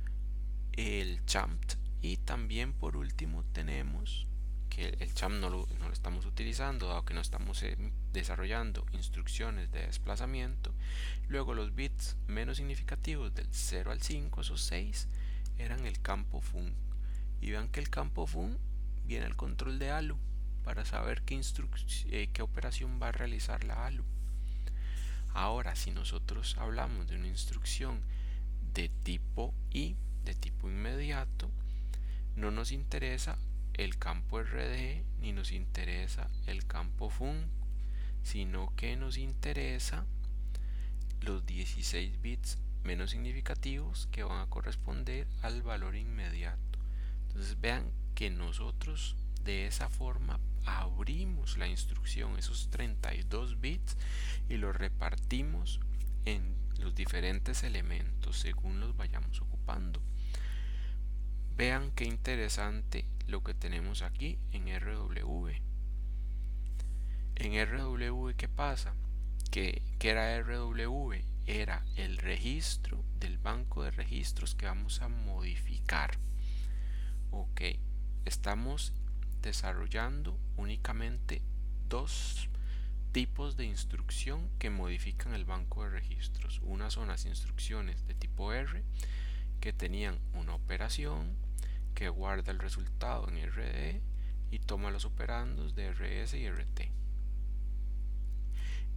el champ, y también por último tenemos que el champ no lo estamos utilizando, dado que no estamos desarrollando instrucciones de desplazamiento. Luego los bits menos significativos del 0 al 5, esos 6, eran el campo fun. Y vean que el campo fun viene al control de ALU para saber qué operación va a realizar la ALU. Ahora, si nosotros hablamos de una instrucción de tipo I, de tipo inmediato, no nos interesa el campo RD ni nos interesa el campo fun, sino que nos interesa los 16 bits menos significativos que van a corresponder al valor inmediato. Entonces vean que nosotros de esa forma abrimos la instrucción, esos 32 bits, y los repartimos en los diferentes elementos según los vayamos ocupando. Vean qué interesante lo que tenemos aquí en RW. En RW, ¿qué pasa? ¿Qué era RW? Era el registro del banco de registros que vamos a modificar. Ok, estamos desarrollando únicamente dos tipos de instrucción que modifican el banco de registros. Unas son las instrucciones de tipo R, que tenían una operación que guarda el resultado en RD y toma los operandos de RS y RT.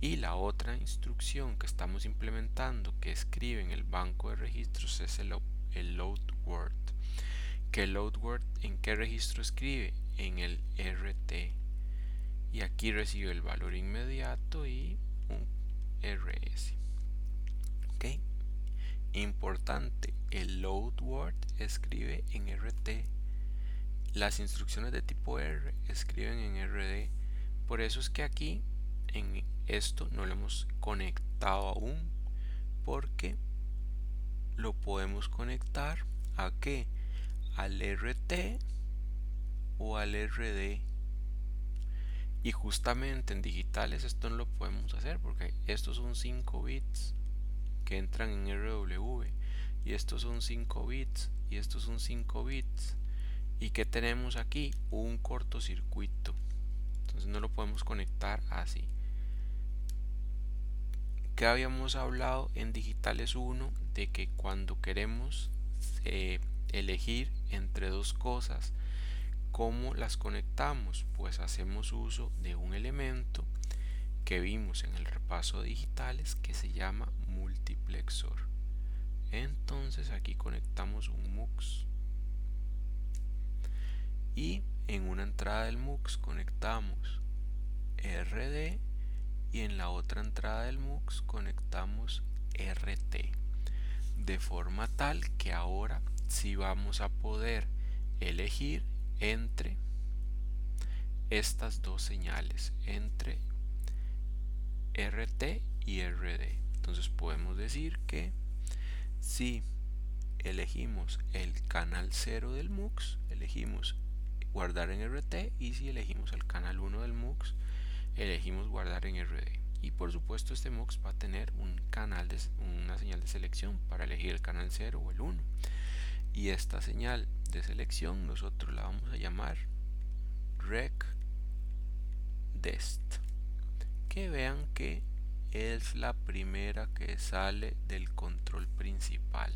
Y la otra instrucción que estamos implementando que escribe en el banco de registros es el load word. ¿Que el load word en qué registro escribe? En el RT. Y aquí recibe el valor inmediato y un RS. ¿Ok? Importante, el load word escribe en RT. Las instrucciones de tipo R escriben en RD. Por eso es que aquí en esto no lo hemos conectado aún, porque lo podemos conectar ¿a qué? Al RT o al RD. Y justamente en digitales esto no lo podemos hacer porque estos son 5 bits que entran en RW y estos son 5 bits y estos son 5 bits. ¿Y que tenemos aquí? Un cortocircuito. Entonces no lo podemos conectar así. Que habíamos hablado en digitales 1 de que cuando queremos elegir entre dos cosas, ¿cómo las conectamos? Pues hacemos uso de un elemento que vimos en el repaso de digitales que se llama multiplexor. Entonces aquí conectamos un MUX y en una entrada del MUX conectamos RD y en la otra entrada del MUX conectamos RT, de forma tal que ahora sí vamos a poder elegir entre estas dos señales, entre RT y RD. Entonces podemos decir que si elegimos el canal 0 del MUX, elegimos guardar en RT, y si elegimos el canal 1 del MUX, elegimos guardar en RD. Y por supuesto este MUX va a tener un canal una señal de selección para elegir el canal 0 o el 1. Y esta señal de selección nosotros la vamos a llamar recdest. Que vean que es la primera que sale del control principal.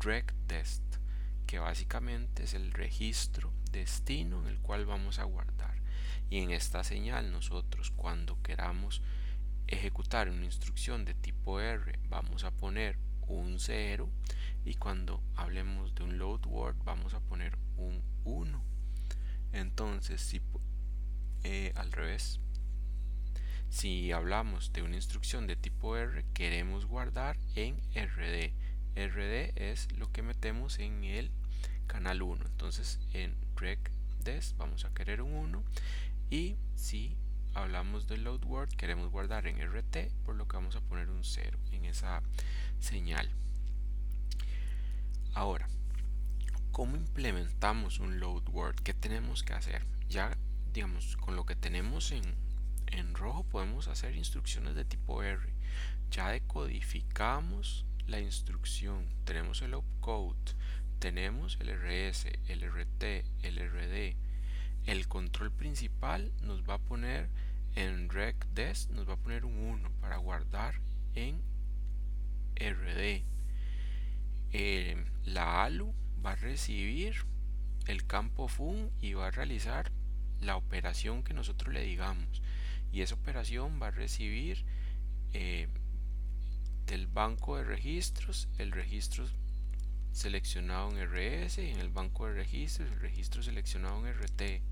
recdest, que básicamente es el registro destino en el cual vamos a guardar. Y en esta señal nosotros cuando queramos ejecutar una instrucción de tipo R vamos a poner un 0 y cuando hablemos de un load word vamos a poner un 1. Entonces si al revés, si hablamos de una instrucción de tipo R queremos guardar en RD. RD es lo que metemos en el canal 1. Entonces en recdest vamos a querer un 1 y si hablamos del load word queremos guardar en RT, por lo que vamos a poner un 0 en esa señal. Ahora, ¿cómo implementamos un load word? ¿Qué tenemos que hacer? Ya digamos con lo que tenemos en rojo podemos hacer instrucciones de tipo R. Ya decodificamos la instrucción, tenemos el opcode, tenemos el RS, el RT, el RD. El control principal nos va a poner en recdest, nos va a poner un 1 para guardar en RD. La ALU va a recibir el campo fun y va a realizar la operación que nosotros le digamos, y esa operación va a recibir del banco de registros el registro seleccionado en RS y en el banco de registros el registro seleccionado en RT,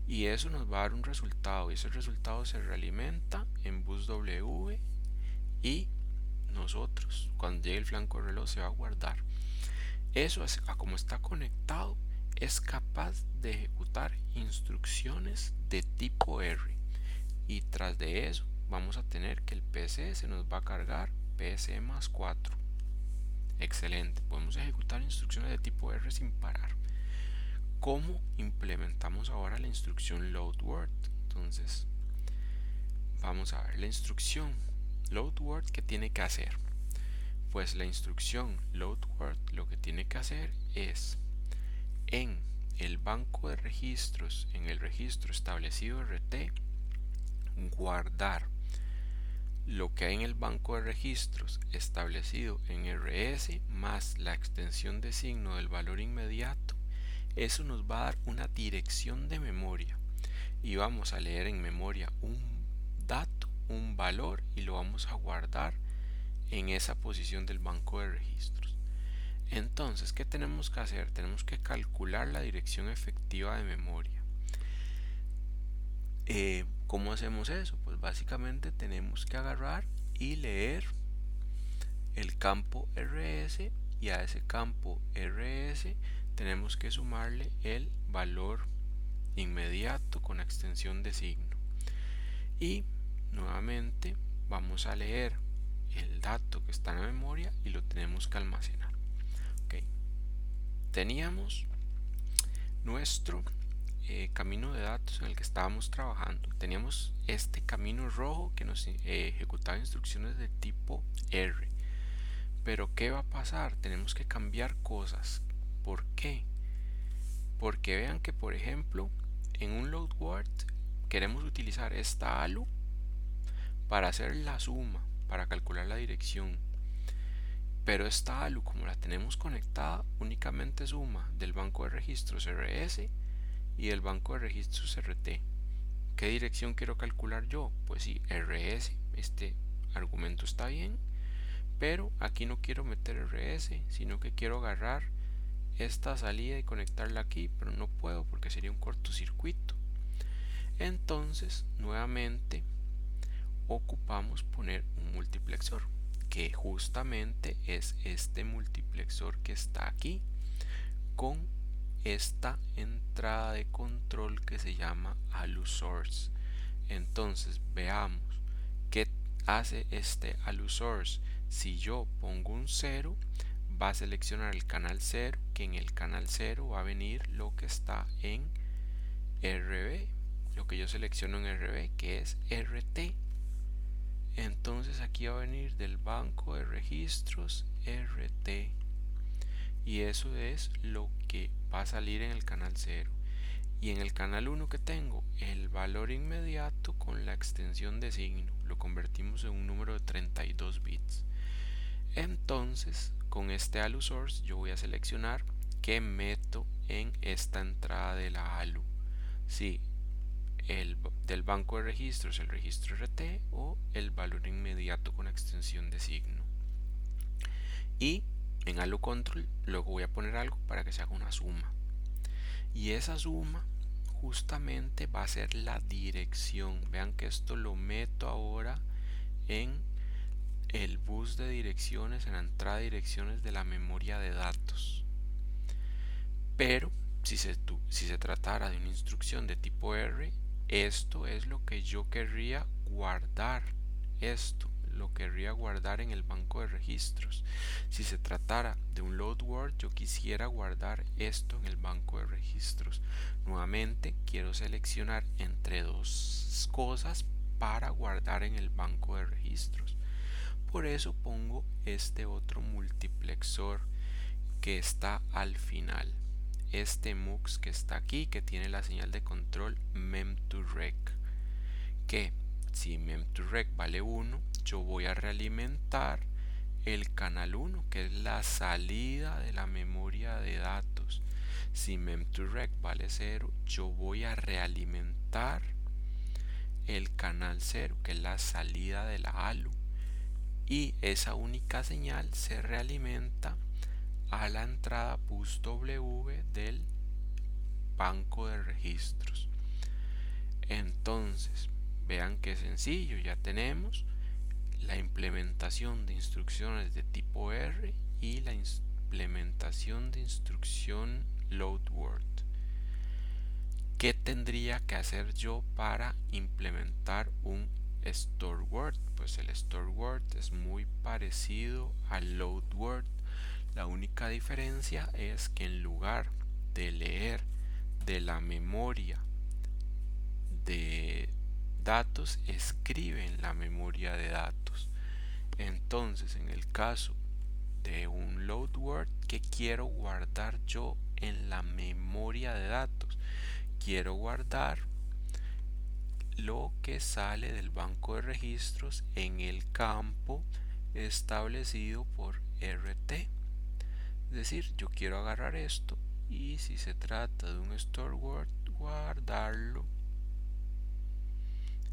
y eso nos va a dar un resultado y ese resultado se realimenta en busW y nosotros cuando llegue el flanco de reloj se va a guardar. Eso es, a como está conectado es capaz de ejecutar instrucciones de tipo R, y tras de eso vamos a tener que el PC se nos va a cargar PC más 4. Excelente, podemos ejecutar instrucciones de tipo R sin parar. ¿Cómo implementamos ahora la instrucción load word? Entonces vamos a ver la instrucción load word. ¿Qué tiene que hacer? Pues la instrucción load word lo que tiene que hacer es en el banco de registros, en el registro establecido RT, guardar lo que hay en el banco de registros establecido en RS más la extensión de signo del valor inmediato, eso nos va a dar una dirección de memoria y vamos a leer en memoria un dato, un valor, y lo vamos a guardar en esa posición del banco de registros. Entonces, ¿qué tenemos que hacer? Tenemos que calcular la dirección efectiva de memoria. ¿Cómo hacemos eso? Pues básicamente tenemos que agarrar y leer el campo RS, y a ese campo RS tenemos que sumarle el valor inmediato con extensión de signo. Y nuevamente vamos a leer el dato que está en la memoria y lo tenemos que almacenar. Okay. Teníamos nuestro camino de datos en el que estábamos trabajando. Teníamos este camino rojo que nos ejecutaba instrucciones de tipo R. Pero ¿qué va a pasar? Tenemos que cambiar cosas. ¿Por qué? Porque vean que, por ejemplo, en un load word queremos utilizar esta ALU para hacer la suma, para calcular la dirección. Pero esta ALU, como la tenemos conectada, únicamente suma del banco de registros RS y del banco de registros RT. ¿Qué dirección quiero calcular yo? Pues sí, RS, este argumento está bien, pero aquí no quiero meter RS, sino que quiero agarrar esta salida y conectarla aquí, pero no puedo porque sería un cortocircuito. Entonces, nuevamente ocupamos poner un multiplexor, que justamente es este multiplexor que está aquí, con esta entrada de control que se llama ALU source. Entonces veamos qué hace este ALU source. Si yo pongo un 0, va a seleccionar el canal 0, que en el canal 0 va a venir lo que está en RB, lo que yo selecciono en RB, que es RT. Entonces aquí va a venir del banco de registros RT, y eso es lo que va a salir en el canal 0. Y en el canal 1 que tengo el valor inmediato con la extensión de signo, lo convertimos en un número de 32 bits. Entonces con este ALU source yo voy a seleccionar qué meto en esta entrada de la ALU, si del banco de registros el registro RT o el valor inmediato con extensión de signo. Y en ALU control luego voy a poner algo para que se haga una suma, y esa suma justamente va a ser la dirección. Vean que esto lo meto ahora en el bus de direcciones, en la entrada de direcciones de la memoria de datos. Pero si se tratara de una instrucción de tipo R, esto es lo que yo querría guardar. Esto lo querría guardar en el banco de registros. Si se tratara de un load word, yo quisiera guardar esto en el banco de registros. Nuevamente quiero seleccionar entre dos cosas para guardar en el banco de registros. Por eso pongo este otro multiplexor que está al final, este MUX que está aquí, que tiene la señal de control mem2rec, que si mem2rec vale 1, yo voy a realimentar el canal 1, que es la salida de la memoria de datos. Si mem2rec vale 0, yo voy a realimentar el canal 0, que es la salida de la ALU, y esa única señal se realimenta a la entrada busW del banco de registros. Entonces vean qué sencillo, ya tenemos la implementación de instrucciones de tipo R y la implementación de instrucción load word. ¿Qué tendría que hacer yo para implementar un store word? Pues el store word es muy parecido al load word. La única diferencia es que en lugar de leer de la memoria de datos, escribe en la memoria de datos. Entonces, en el caso de un load word, ¿qué quiero guardar yo en la memoria de datos? Quiero guardar lo que sale del banco de registros en el campo establecido por RT. Es decir, yo quiero agarrar esto y si se trata de un store word, guardarlo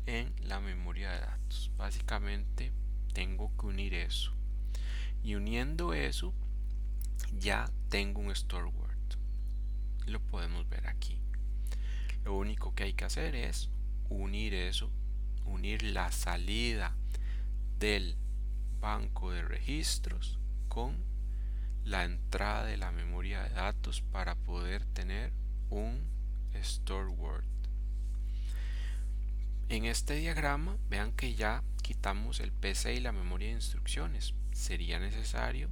en la memoria de datos. Básicamente tengo que unir eso. Y uniendo eso ya tengo un store word. Lo podemos ver aquí. Lo único que hay que hacer es unir eso, unir la salida del banco de registros con la entrada de la memoria de datos para poder tener un store word. En este diagrama vean que ya quitamos el PC y la memoria de instrucciones. Sería necesario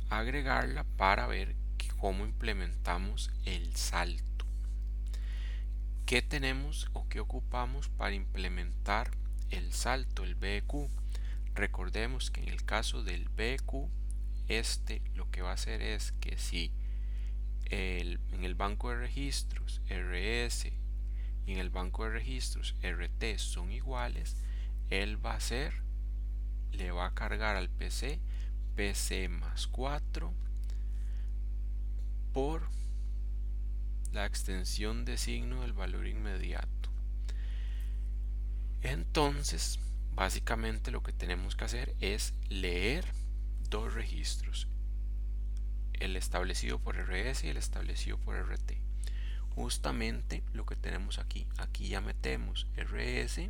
agregarla para ver cómo implementamos el salto. ¿Qué tenemos o qué ocupamos para implementar el salto, el BQ? Recordemos que en el caso del BQ, lo que va a hacer es que si en el banco de registros RS y en el banco de registros RT son iguales, él va a hacer, le va a cargar al PC más 4 por la extensión de signo del valor inmediato. Entonces, básicamente lo que tenemos que hacer es leer dos registros, el establecido por RS y el establecido por RT. Justamente lo que tenemos aquí ya metemos RS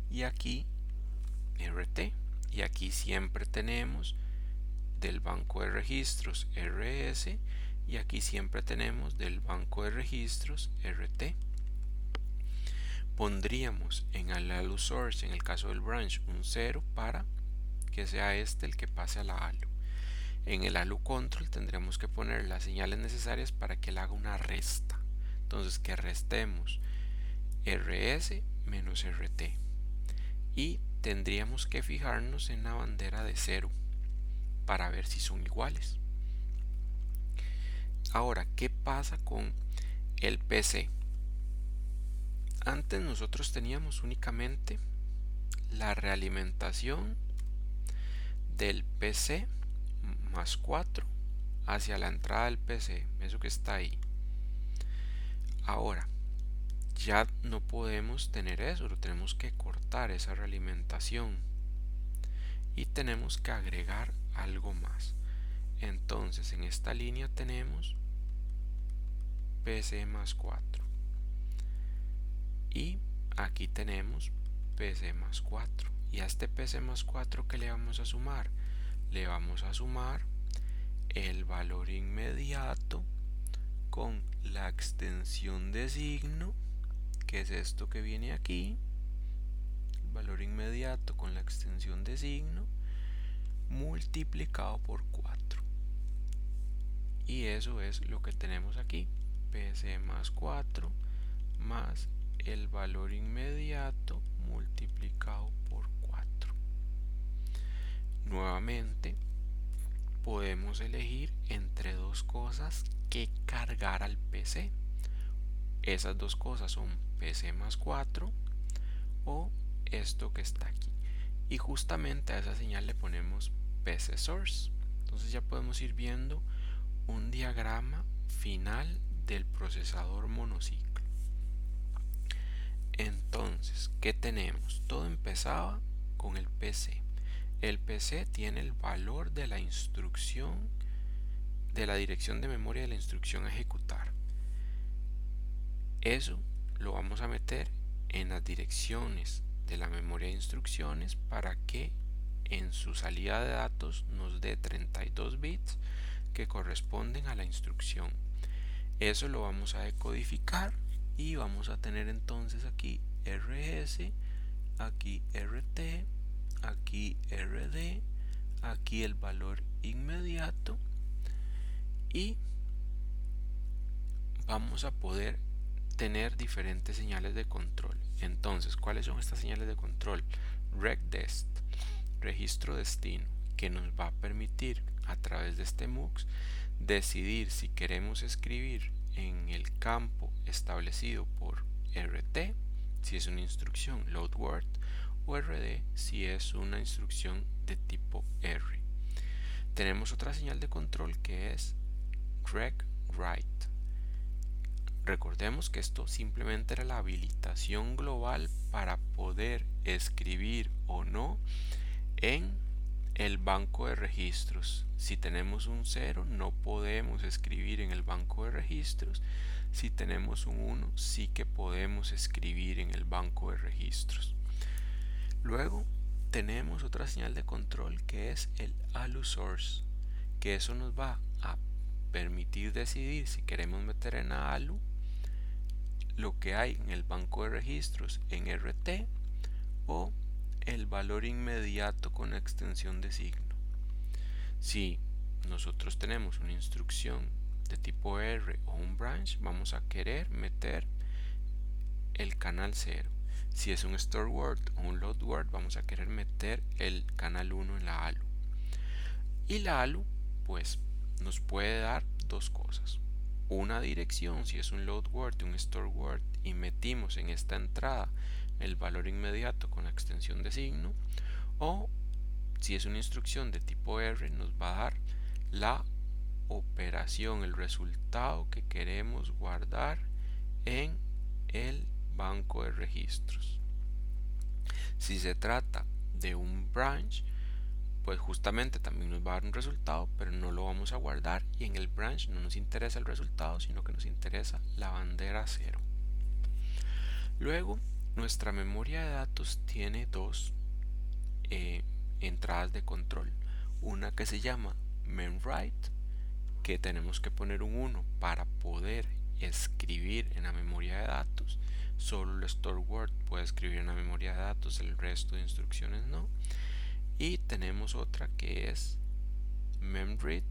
y aquí RT, y aquí siempre tenemos del banco de registros RS y aquí siempre tenemos del banco de registros RT. Pondríamos en el ALU source, en el caso del branch, un 0 para que sea este el que pase a la ALU. En el ALU control tendremos que poner las señales necesarias para que él haga una resta. Entonces que restemos RS menos RT y tendríamos que fijarnos en la bandera de 0 para ver si son iguales. Ahora, ¿qué pasa con el PC? Antes nosotros teníamos únicamente la realimentación del PC más 4 hacia la entrada del PC, eso que está ahí. Ahora, ya no podemos tener eso, lo tenemos que cortar esa realimentación y tenemos que agregar algo más. Entonces en esta línea tenemos PC más 4 y aquí tenemos PC más 4, y a este PC más 4 ¿qué le vamos a sumar? Le vamos a sumar el valor inmediato con la extensión de signo, que es esto que viene aquí, el valor inmediato con la extensión de signo multiplicado por 4, y eso es lo que tenemos aquí, PC más 4 más el valor inmediato multiplicado por 4. Nuevamente podemos elegir entre dos cosas que cargar al PC. Esas dos cosas son PC más 4 o esto que está aquí, y justamente a esa señal le ponemos PC source. Entonces ya podemos ir viendo un diagrama final del procesador monociclo. Entonces, ¿qué tenemos? Todo empezaba con el PC. El PC tiene el valor de la instrucción, de la dirección de memoria de la instrucción a ejecutar. Eso lo vamos a meter en las direcciones de la memoria de instrucciones para que en su salida de datos nos dé 32 bits que corresponden a la instrucción. Eso lo vamos a decodificar y vamos a tener entonces aquí RS, aquí RT, aquí RD, aquí el valor inmediato, y vamos a poder tener diferentes señales de control. Entonces, ¿cuáles son estas señales de control? regdest, registro destino, que nos va a permitir a través de este MUX decidir si queremos escribir en el campo establecido por RT si es una instrucción load word, o RD si es una instrucción de tipo R. Tenemos otra señal de control que es reg write. Recordemos que esto simplemente era la habilitación global para poder escribir o no en el banco de registros. Si tenemos un 0 no podemos escribir en el banco de registros. Si tenemos un 1 sí que podemos escribir en el banco de registros. Luego tenemos otra señal de control que es el ALU source, que eso nos va a permitir decidir si queremos meter en ALU lo que hay en el banco de registros en RT o el valor inmediato con extensión de signo. Si nosotros tenemos una instrucción de tipo R o un branch, vamos a querer meter el canal 0. Si es un store word o un load word, vamos a querer meter el canal 1 en la ALU. Y la ALU pues nos puede dar dos cosas: una dirección si es un load word y un store word, y metimos en esta entrada el valor inmediato con la extensión de signo, o si es una instrucción de tipo R, nos va a dar la operación, el resultado que queremos guardar en el banco de registros. Si se trata de un branch, pues justamente también nos va a dar un resultado, pero no lo vamos a guardar, y en el branch no nos interesa el resultado, sino que nos interesa la bandera 0. Luego, nuestra memoria de datos tiene dos entradas de control. Una que se llama memWrite, que tenemos que poner un 1 para poder escribir en la memoria de datos. Solo el store word puede escribir en la memoria de datos, el resto de instrucciones no. Y tenemos otra que es memRead,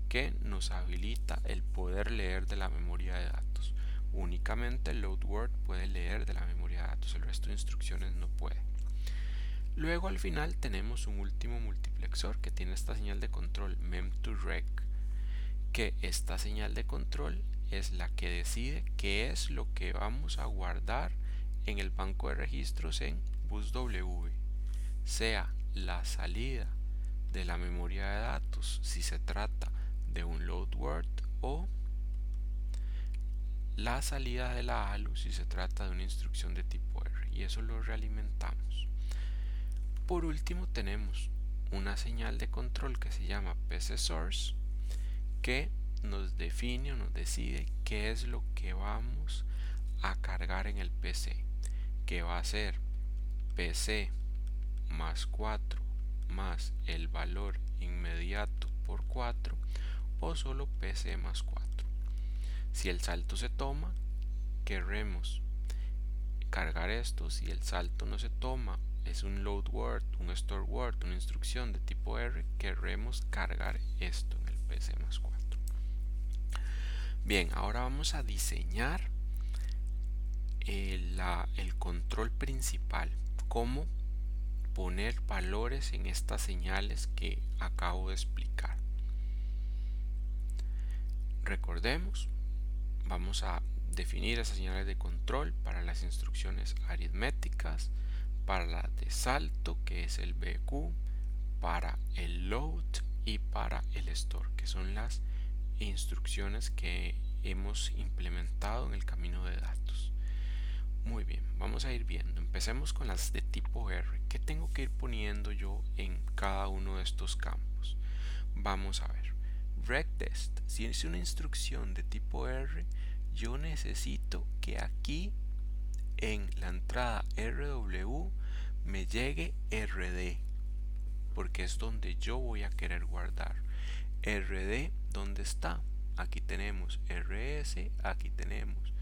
que nos habilita el poder leer de la memoria de datos. Únicamente el load word puede leer de la memoria de datos, el resto de instrucciones no puede. Luego al final tenemos un último multiplexor que tiene esta señal de control mem2reg, que esta señal de control es la que decide qué es lo que vamos a guardar en el banco de registros en busw, sea la salida de la memoria de datos si se trata de un load word, o la salida de la ALU si se trata de una instrucción de tipo R, y eso lo realimentamos. Por último tenemos una señal de control que se llama pcsource, que nos define o nos decide qué es lo que vamos a cargar en el PC, que va a ser PC más 4 más el valor inmediato por 4, o solo PC más 4. Si el salto se toma, querremos cargar esto. Si el salto no se toma, es un load word, un store word, una instrucción de tipo R, querremos cargar esto en el PC más 4. Bien, ahora vamos a diseñar el control principal, cómo poner valores en estas señales que acabo de explicar. Recordemos, vamos a definir esas señales de control para las instrucciones aritméticas, para la de salto, que es el BQ, para el load y para el store, que son las instrucciones que hemos implementado en el camino de datos. Muy bien, vamos a ir viendo. Empecemos con las de tipo R. ¿Qué tengo que ir poniendo yo en cada uno de estos campos? Vamos a ver. regtest, si es una instrucción de tipo R, yo necesito que aquí en la entrada RW me llegue RD, porque es donde yo voy a querer guardar. RD, ¿dónde está? Aquí tenemos RS, aquí tenemos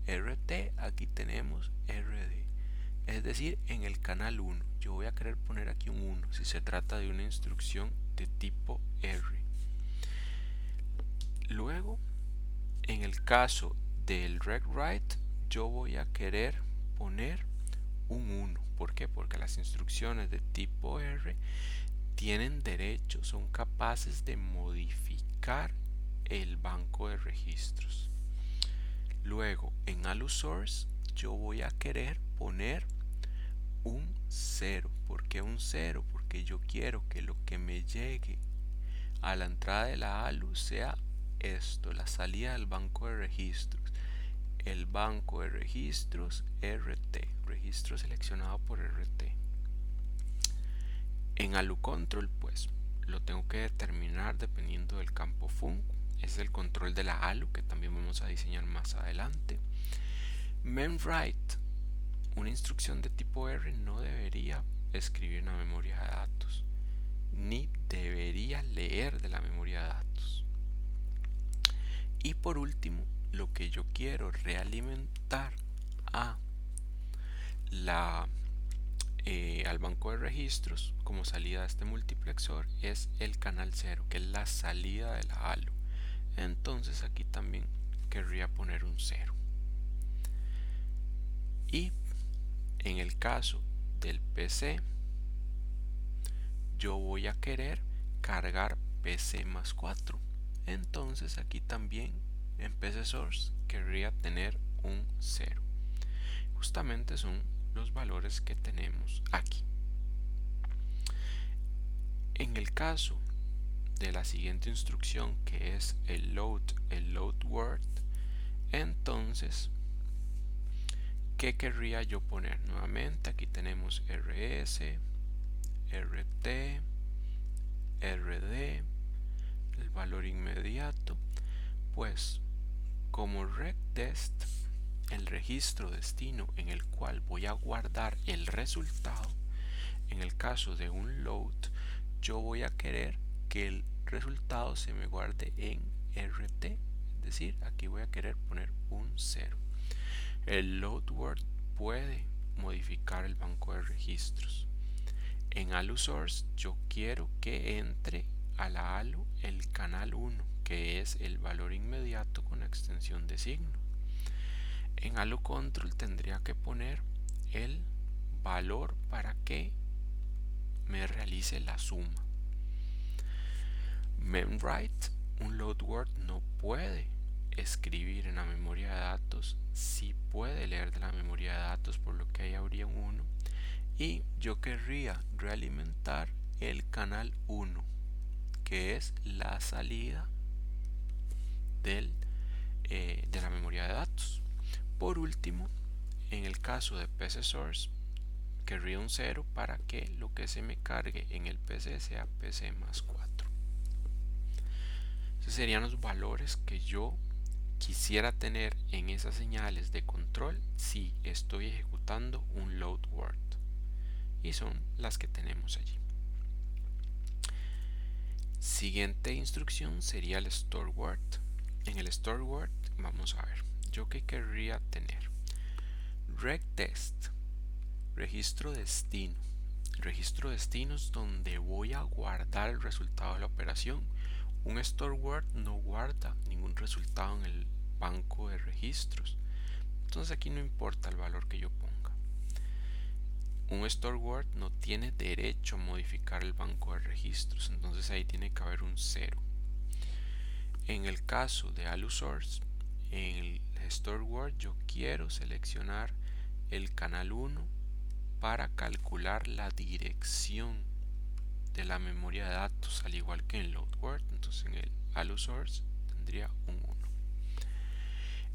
RT, aquí tenemos RD. Es decir, en el canal 1. Yo voy a querer poner aquí un 1 si se trata de una instrucción de tipo R. Luego, en el caso del regWrite, yo voy a querer poner un 1. ¿Por qué? Porque las instrucciones de tipo R tienen derecho, son capaces de modificar el banco de registros. Luego, en AluSource, yo voy a querer poner un 0. ¿Por qué un 0? Porque yo quiero que lo que me llegue a la entrada de la ALU sea esto, la salida del banco de registros. El banco de registros RT, registro seleccionado por RT. En AluControl pues lo tengo que determinar dependiendo del campo func. Es el control de la ALU que también vamos a diseñar más adelante. memWrite, una instrucción de tipo R, no debería escribir en la memoria de datos ni debería leer de la memoria de datos. Y por último, lo que yo quiero realimentar a al banco de registros como salida de este multiplexor es el canal 0, que es la salida de la ALU. Entonces aquí también querría poner un 0. Y en el caso del PC, yo voy a querer cargar PC más 4. Entonces aquí también en PC Source querría tener un 0. Justamente son los valores que tenemos aquí. En el caso de la siguiente instrucción, que es el load word, entonces ¿qué querría yo poner? Nuevamente aquí tenemos rs, rt, rd, el valor inmediato. Pues como regdest, el registro destino en el cual voy a guardar el resultado, en el caso de un load, yo voy a querer que el resultado se me guarde en rt, es decir, aquí voy a querer poner un 0. El load word puede modificar el banco de registros. En AluSource yo quiero que entre a la ALU el canal 1, que es el valor inmediato con extensión de signo. En AluControl tendría que poner el valor para que me realice la suma. memWrite, un load word, no puede escribir en la memoria de datos, sí puede leer de la memoria de datos, por lo que ahí habría un 1. Y yo querría realimentar el canal 1, que es la salida de la memoria de datos. Por último, en el caso de PC Source, querría un 0 para que lo que se me cargue en el PC sea PC más 4. Esos serían los valores que yo quisiera tener en esas señales de control si estoy ejecutando un load word, y son las que tenemos allí. Siguiente instrucción sería el store word. En el store word vamos a ver, yo que querría tener regdest, registro destino. El registro destino es donde voy a guardar el resultado de la operación. Un store word no guarda ningún resultado en el banco de registros, entonces aquí no importa el valor que yo ponga. Un store word no tiene derecho a modificar el banco de registros, entonces ahí tiene que haber un 0. En el caso de AluSource, en el store word yo quiero seleccionar el canal 1 para calcular la dirección de la memoria de datos, al igual que en load word. Entonces en el AluSource tendría un 1.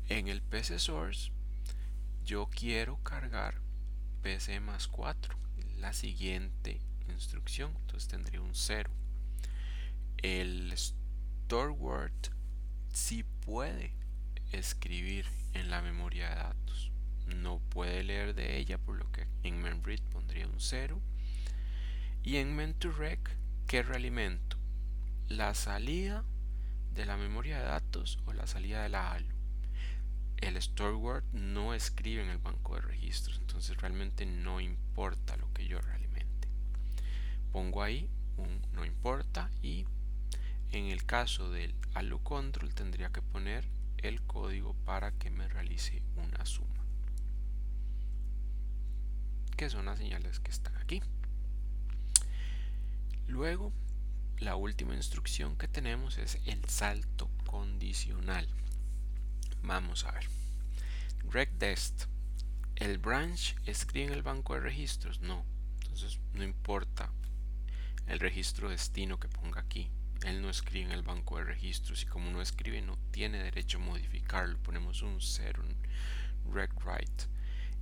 En el PC Source yo quiero cargar PC más 4, la siguiente instrucción, entonces tendría un 0. El store word sí puede escribir en la memoria de datos, no puede leer de ella, por lo que en memRead pondría un 0. Y en men2rec, ¿qué realimento? La salida de la memoria de datos o la salida de la ALU. El store word no escribe en el banco de registros, entonces realmente no importa lo que yo realimente. Pongo ahí un no importa, y en el caso del AluControl tendría que poner el código para que me realice una suma, que son las señales que están aquí. Luego, la última instrucción que tenemos es el salto condicional. Vamos a ver. regdest, ¿El branch escribe en el banco de registros? No. Entonces no importa el registro destino que ponga aquí. Él no escribe en el banco de registros y como no escribe no tiene derecho a modificarlo. Ponemos un 0 en read write.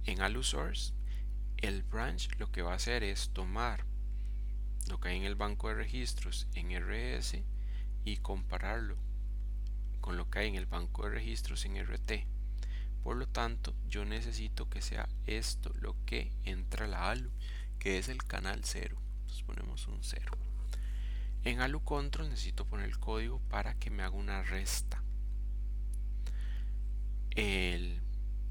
En AluSource el branch lo que va a hacer es tomar lo que hay en el banco de registros en RS y compararlo con lo que hay en el banco de registros en RT. Por lo tanto, yo necesito que sea esto lo que entra a la ALU, que es el canal 0. Entonces ponemos un 0. En ALU control necesito poner el código para que me haga una resta. El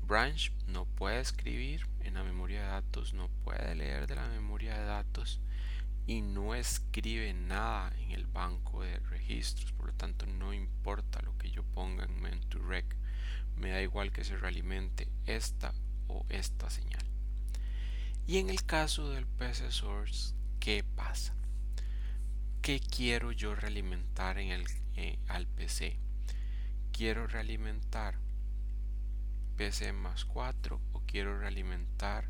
branch no puede escribir en la memoria de datos, no puede leer de la memoria de datos y no escribe nada en el banco de registros. Por lo tanto, no importa lo que yo ponga en main2rec, me da igual que se realimente esta o esta señal. Y en el caso del PC source, ¿qué pasa? ¿Qué quiero yo realimentar al PC? ¿Quiero realimentar PC más 4 o quiero realimentar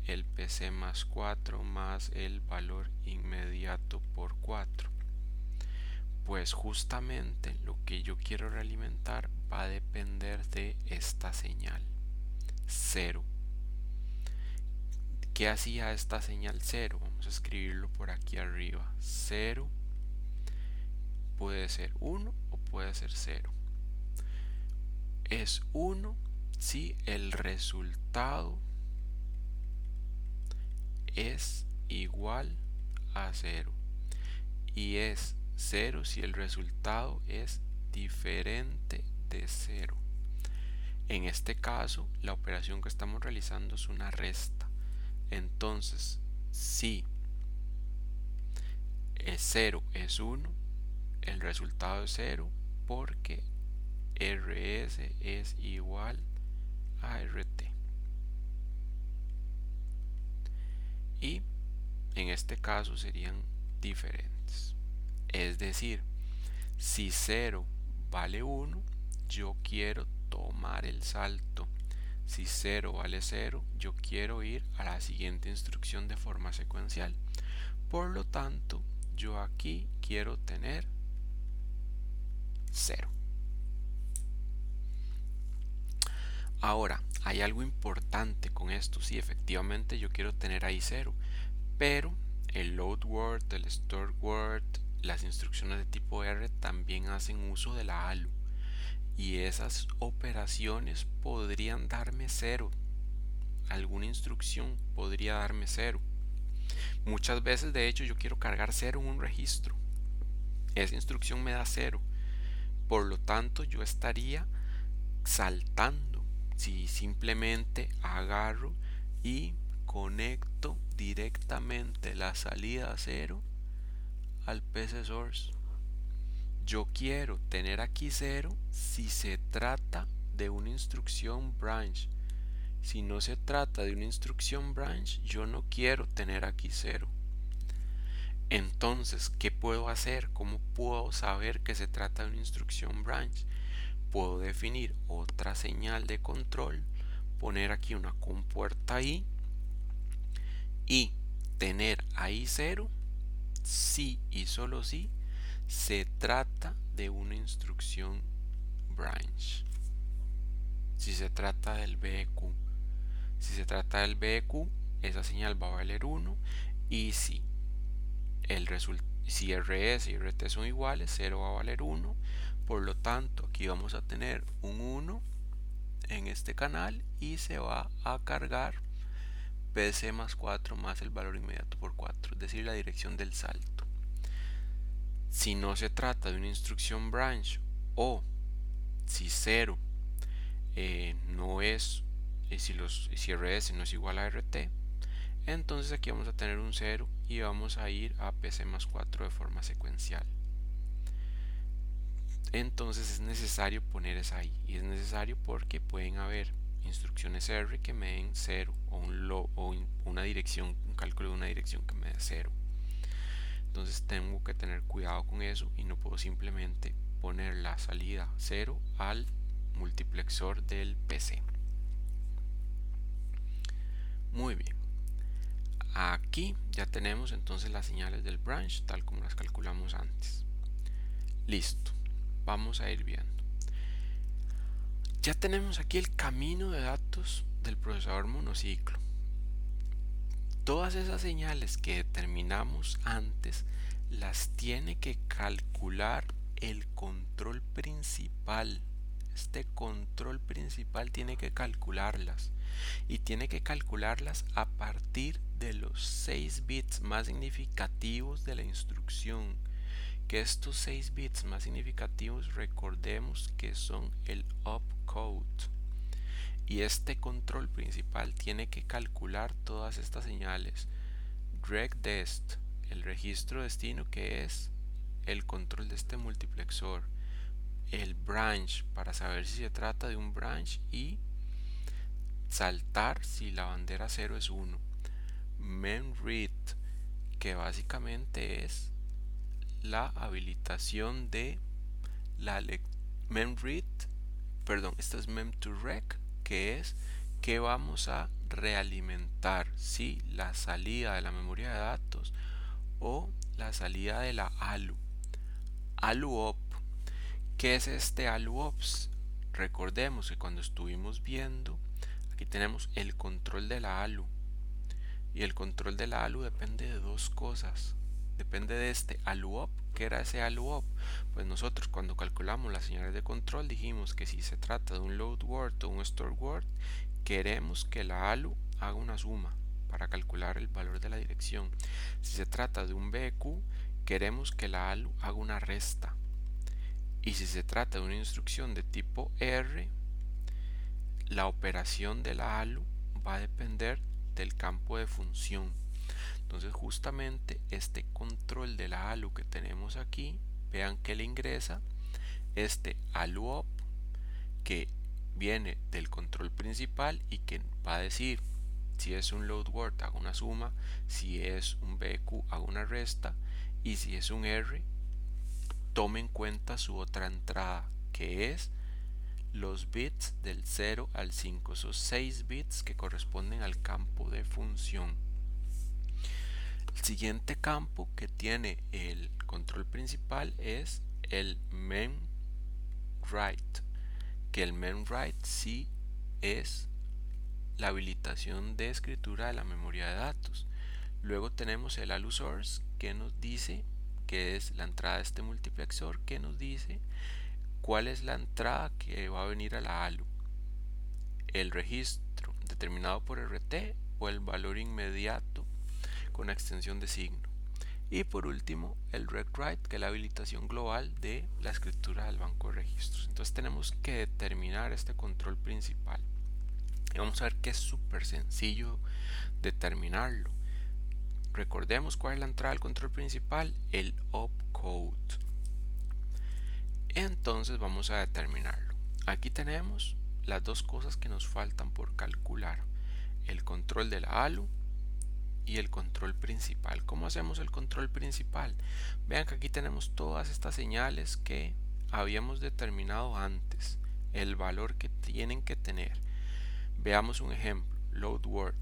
el PC más 4 más el valor inmediato por 4? Pues justamente lo que yo quiero realimentar va a depender de esta señal 0. ¿Qué hacía esta señal 0? Vamos a escribirlo por aquí arriba. 0 puede ser 1 o puede ser 0. Es 1 si el resultado es igual a 0 y es 0 si el resultado es diferente de 0. En este caso, la operación que estamos realizando es una resta. Entonces, si es 0 es 1, el resultado es 0 porque RS es igual a RT. Y en este caso serían diferentes. Es decir, si 0 vale 1, yo quiero tomar el salto. Si 0 vale 0, yo quiero ir a la siguiente instrucción de forma secuencial. Por lo tanto, yo aquí quiero tener 0. Ahora, hay algo importante con esto. Sí, efectivamente yo quiero tener ahí 0, pero el load word, el store word, las instrucciones de tipo R también hacen uso de la ALU y esas operaciones podrían darme 0. Alguna instrucción podría darme 0. Muchas veces de hecho yo quiero cargar 0 en un registro. Esa instrucción me da 0. Por lo tanto yo estaría saltando si simplemente agarro y conecto directamente la salida 0 al PC source. Yo quiero tener aquí 0 si se trata de una instrucción branch. Si no se trata de una instrucción branch, yo no quiero tener aquí 0. Entonces, ¿qué puedo hacer? ¿Cómo puedo saber que se trata de una instrucción branch? Puedo definir otra señal de control, poner aquí una compuerta ahí y tener ahí 0 si y solo si se trata de una instrucción branch. Si se trata del BQ, esa señal va a valer 1 y si RS y RT son iguales, 0 va a valer 1. Por lo tanto, aquí vamos a tener un 1 en este canal y se va a cargar PC más 4 más el valor inmediato por 4, es decir, la dirección del salto. Si no se trata de una instrucción branch o si 0 no es, si RS no es igual a RT, entonces aquí vamos a tener un 0 y vamos a ir a PC más 4 de forma secuencial. Entonces es necesario poner esa ahí, y es necesario porque pueden haber instrucciones R que me den 0 o una dirección, un cálculo de una dirección que me dé 0. Entonces tengo que tener cuidado con eso y no puedo simplemente poner la salida 0 al multiplexor del PC. Muy bien. Aquí ya tenemos entonces las señales del branch tal como las calculamos antes. Listo. Vamos a ir viendo. Ya tenemos aquí el camino de datos del procesador monociclo. Todas esas señales que determinamos antes las tiene que calcular el control principal. Este control principal tiene que calcularlas y tiene que calcularlas a partir de los 6 bits más significativos de la instrucción. Que estos 6 bits más significativos recordemos que son el opcode. Y este control principal tiene que calcular todas estas señales. Regdest, el registro destino, que es el control de este multiplexor. El branch, para saber si se trata de un branch y saltar si la bandera 0 es 1. Memread, que básicamente es la habilitación de la memread, perdón, esta es mem2rec, que es que vamos a realimentar, si la salida de la memoria de datos o la salida de la ALU-OP. ¿Qué es este ALU-OPS? Recordemos que cuando estuvimos viendo, aquí tenemos el control de la ALU, y el control de la ALU depende de dos cosas. Depende de este ALU-OP. ¿Qué era ese ALU-OP? Pues nosotros cuando calculamos las señales de control dijimos que si se trata de un load word o un store word, queremos que la ALU haga una suma para calcular el valor de la dirección. Si se trata de un BQ, queremos que la ALU haga una resta. Y si se trata de una instrucción de tipo R, la operación de la ALU va a depender del campo de función. Entonces justamente este control de la ALU que tenemos aquí, vean que le ingresa este ALU-OP que viene del control principal y que va a decir si es un load word hago una suma, si es un BQ hago una resta, y si es un R tome en cuenta su otra entrada, que es los bits del 0 al 5, esos 6 bits que corresponden al campo de función. El siguiente campo que tiene el control principal es el memWrite, que el memWrite sí es la habilitación de escritura de la memoria de datos. Luego tenemos el ALU-source, que nos dice que es la entrada de este multiplexor, que nos dice cuál es la entrada que va a venir a la ALU, el registro determinado por RT o el valor inmediato con extensión de signo. Y por último el regwrite, que es la habilitación global de la escritura del banco de registros. Entonces tenemos que determinar este control principal y vamos a ver que es súper sencillo determinarlo. Recordemos cuál es la entrada del control principal, el opcode. Entonces vamos a determinarlo. Aquí tenemos las dos cosas que nos faltan por calcular: el control de la ALU y el control principal. ¿Cómo hacemos el control principal? Vean que aquí tenemos todas estas señales que habíamos determinado antes, el valor que tienen que tener. Veamos un ejemplo: load word,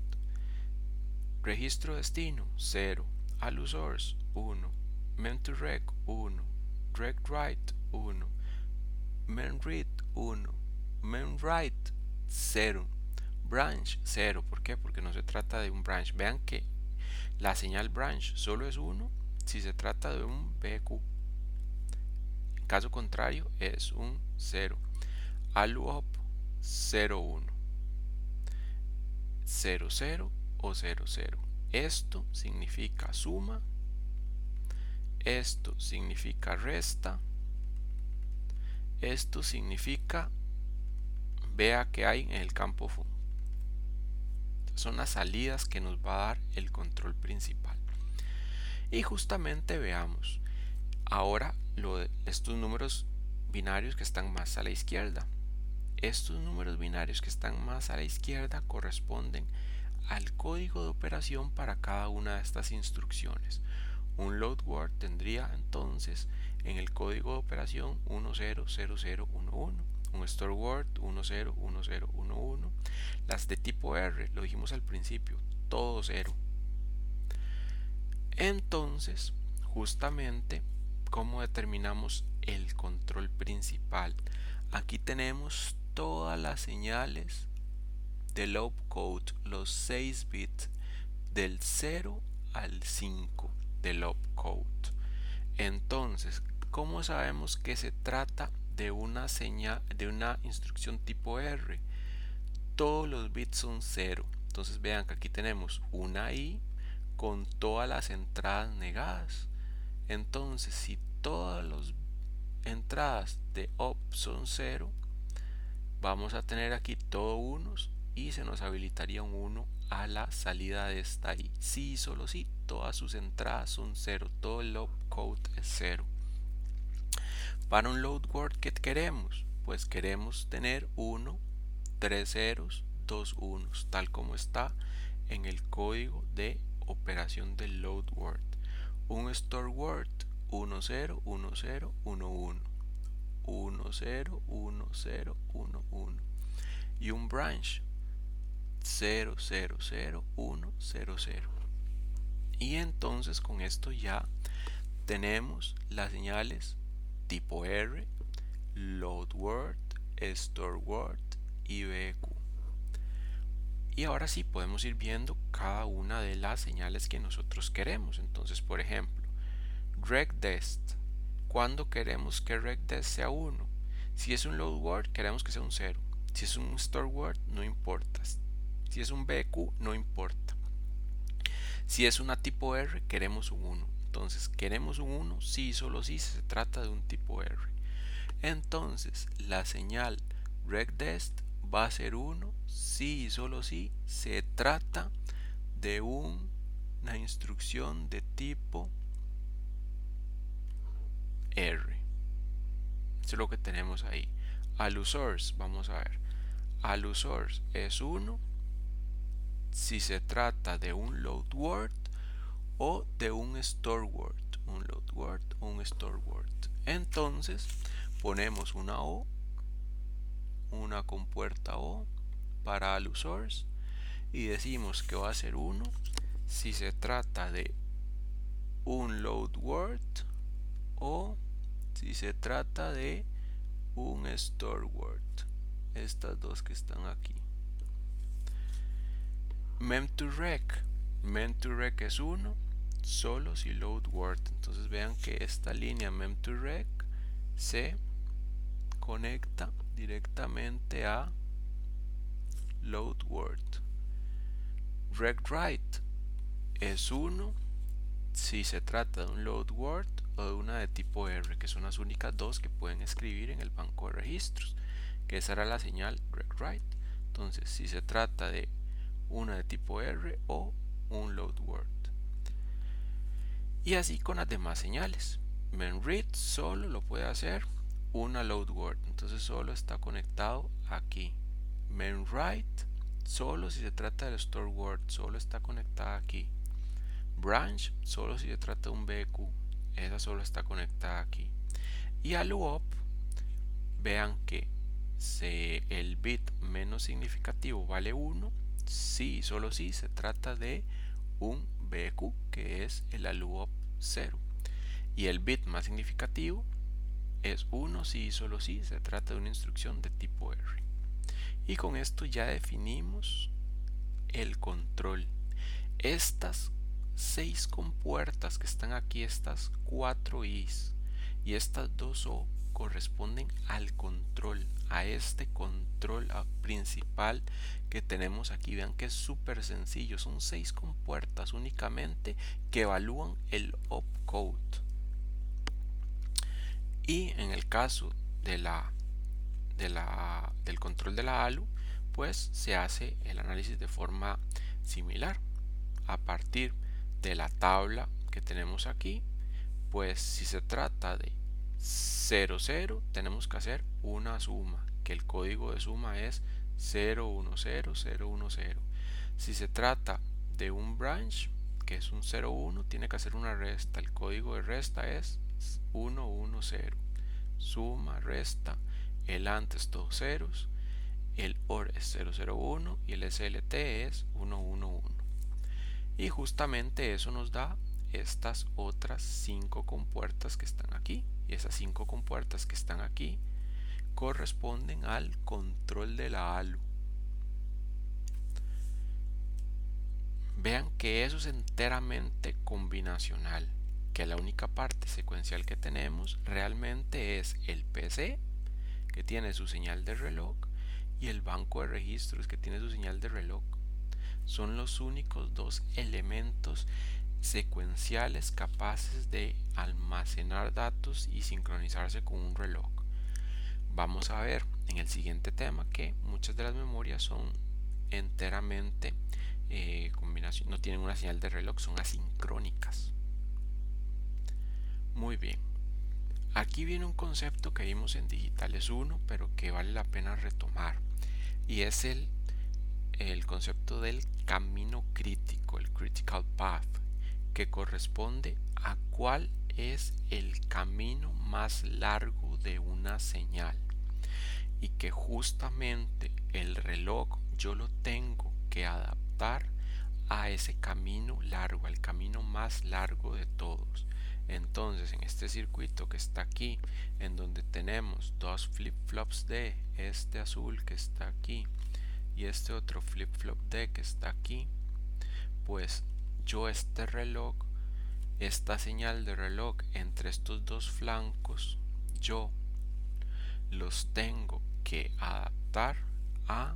registro destino 0, ALU source 1, mem2rec 1, regwrite 1, memread 1, memwrite 0, branch 0. ¿Por qué? Porque no se trata de un branch. Vean que la señal branch solo es 1 si se trata de un BQ. En caso contrario es un 0. ALU-OP 01, 00 o 00. Esto significa suma, esto significa resta, esto significa vea que hay en el campo fun. Son las salidas que nos va a dar el control principal. Y justamente veamos ahora estos números binarios que están más a la izquierda. Estos números binarios que están más a la izquierda corresponden al código de operación para cada una de estas instrucciones. Un load word tendría entonces en el código de operación 100011, un store word 1 0 1 0 1 1. Las de tipo R, lo dijimos al principio, todo 0. Entonces, justamente, ¿cómo determinamos el control principal? Aquí tenemos todas las señales del opcode, los 6 bits del 0 al 5 del opcode. Entonces, ¿cómo sabemos que se trata de una señal, de una instrucción tipo R? Todos los bits son 0. Entonces vean que aquí tenemos una I con todas las entradas negadas. Entonces, si todas las entradas de op son 0, vamos a tener aquí todo unos y se nos habilitaría un 1 a la salida de esta I. Sí, solo si todas sus entradas son 0, todo el opcode es 0. Para un load word, ¿qué queremos? Pues queremos tener 1, 3 ceros, 2 unos, tal como está en el código de operación del load word. Un store word 1 0 1 0 1 1 1 0 1 0 1 1 y un branch 0 0 0 1 0 0. Y entonces con esto ya tenemos las señales tipo R, load word, store word y BQ. Y ahora sí podemos ir viendo cada una de las señales que nosotros queremos. Entonces, por ejemplo, regdest. ¿Cuándo queremos que regdest sea 1? Si es un load word, queremos que sea un 0. Si es un store word, no importa. Si es un BQ, no importa. Si es una tipo R, queremos un 1. Entonces, queremos un 1 si solo si se trata de un tipo R. Entonces, la señal regdest va a ser 1 si y solo si se trata de una instrucción de tipo R. Esto es lo que tenemos ahí. Alusource, vamos a ver. Alusource es 1 si se trata de un load word o de un store word. Un load word o un store word. Entonces ponemos una O, una compuerta O para Alusource y decimos que va a ser 1 si se trata de un load word o si se trata de un store word. Estas dos que están aquí. Mem2rec. Mem2rec es 1 solo si load word. Entonces vean que esta línea mem2rec se conecta directamente a load word. regwrite es 1 si se trata de un load word o de una de tipo R, que son las únicas dos que pueden escribir en el banco de registros, que esa era la señal regwrite. Entonces, si se trata de una de tipo R o un load word. Y así con las demás señales. memread solo lo puede hacer una load word, entonces solo está conectado aquí. memwrite solo si se trata del store word, solo está conectada aquí. Branch solo si se trata de un BQ, esa solo está conectada aquí. Y aluop, vean que el bit menos significativo vale 1 si solo si se trata de un BQ, que es el aluop 0. Y el bit más significativo es 1 si solo si se trata de una instrucción de tipo R. Y con esto ya definimos el control. Estas 6 compuertas que están aquí, estas 4 I's y estas 2 O, corresponden al control, a este control principal que tenemos aquí. Vean que es súper sencillo, son 6 compuertas únicamente que evalúan el opcode. Y en el caso del control de la ALU, pues se hace el análisis de forma similar. A partir de la tabla que tenemos aquí, pues si se trata de 0 0, tenemos que hacer una suma, que el código de suma es 0 1 0 0 1 0. Si se trata de un branch, que es un 0 1, tiene que hacer una resta, el código de resta es 1 1 0. Suma, resta, el ANT es todos ceros, el OR es 001 y el SLT es 111. Y justamente eso nos da estas otras 5 compuertas que están aquí. Y esas 5 compuertas que están aquí corresponden al control de la ALU. Vean que eso es enteramente combinacional, que la única parte secuencial que tenemos realmente es el PC, que tiene su señal de reloj, y el banco de registros, que tiene su señal de reloj. Son los únicos dos elementos secuenciales capaces de almacenar datos y sincronizarse con un reloj. Vamos a ver en el siguiente tema que muchas de las memorias son enteramente combinación, no tienen una señal de reloj, son asincrónicas. Muy bien, aquí viene un concepto que vimos en Digitales 1 pero que vale la pena retomar, y es el concepto del camino crítico, el critical path, que corresponde a cuál es el camino más largo de una señal, y que justamente el reloj yo lo tengo que adaptar a ese camino largo, al camino más largo de todos. Entonces, en este circuito que está aquí, en donde tenemos dos flip-flops D, este azul que está aquí y este otro flip-flop D que está aquí, pues yo este reloj, esta señal de reloj entre estos dos flancos, yo los tengo que adaptar a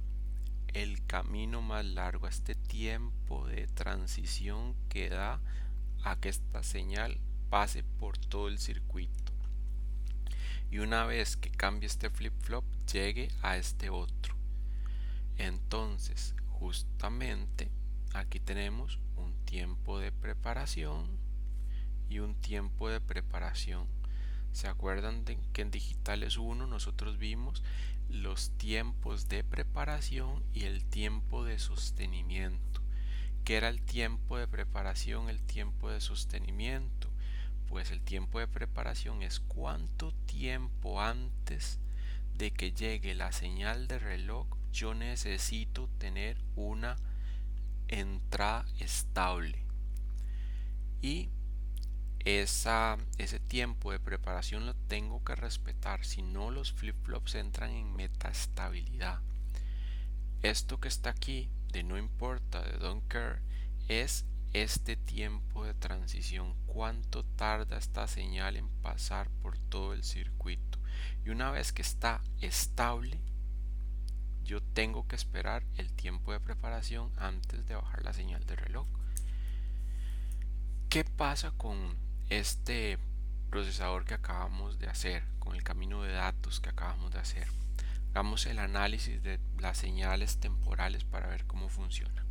el camino más largo, a este tiempo de transición que da a que esta señal pase por todo el circuito, y una vez que cambie este flip-flop llegue a este otro. Entonces justamente aquí tenemos un tiempo de preparación y un tiempo de preparación. ¿Se acuerdan de que en Digitales 1 nosotros vimos los tiempos de preparación y el tiempo de sostenimiento? ¿Qué era el tiempo de preparación, el tiempo de sostenimiento? Pues el tiempo de preparación es cuánto tiempo antes de que llegue la señal de reloj yo necesito tener una entrada estable, y ese tiempo de preparación lo tengo que respetar, si no los flip-flops entran en metaestabilidad. Esto que está aquí de no importa, de don't care, es este tiempo de transición, cuánto tarda esta señal en pasar por todo el circuito, y una vez que está estable yo tengo que esperar el tiempo de preparación antes de bajar la señal de reloj. ¿Qué pasa con este procesador que acabamos de hacer, con el camino de datos que acabamos de hacer? Hagamos el análisis de las señales temporales para ver cómo funciona.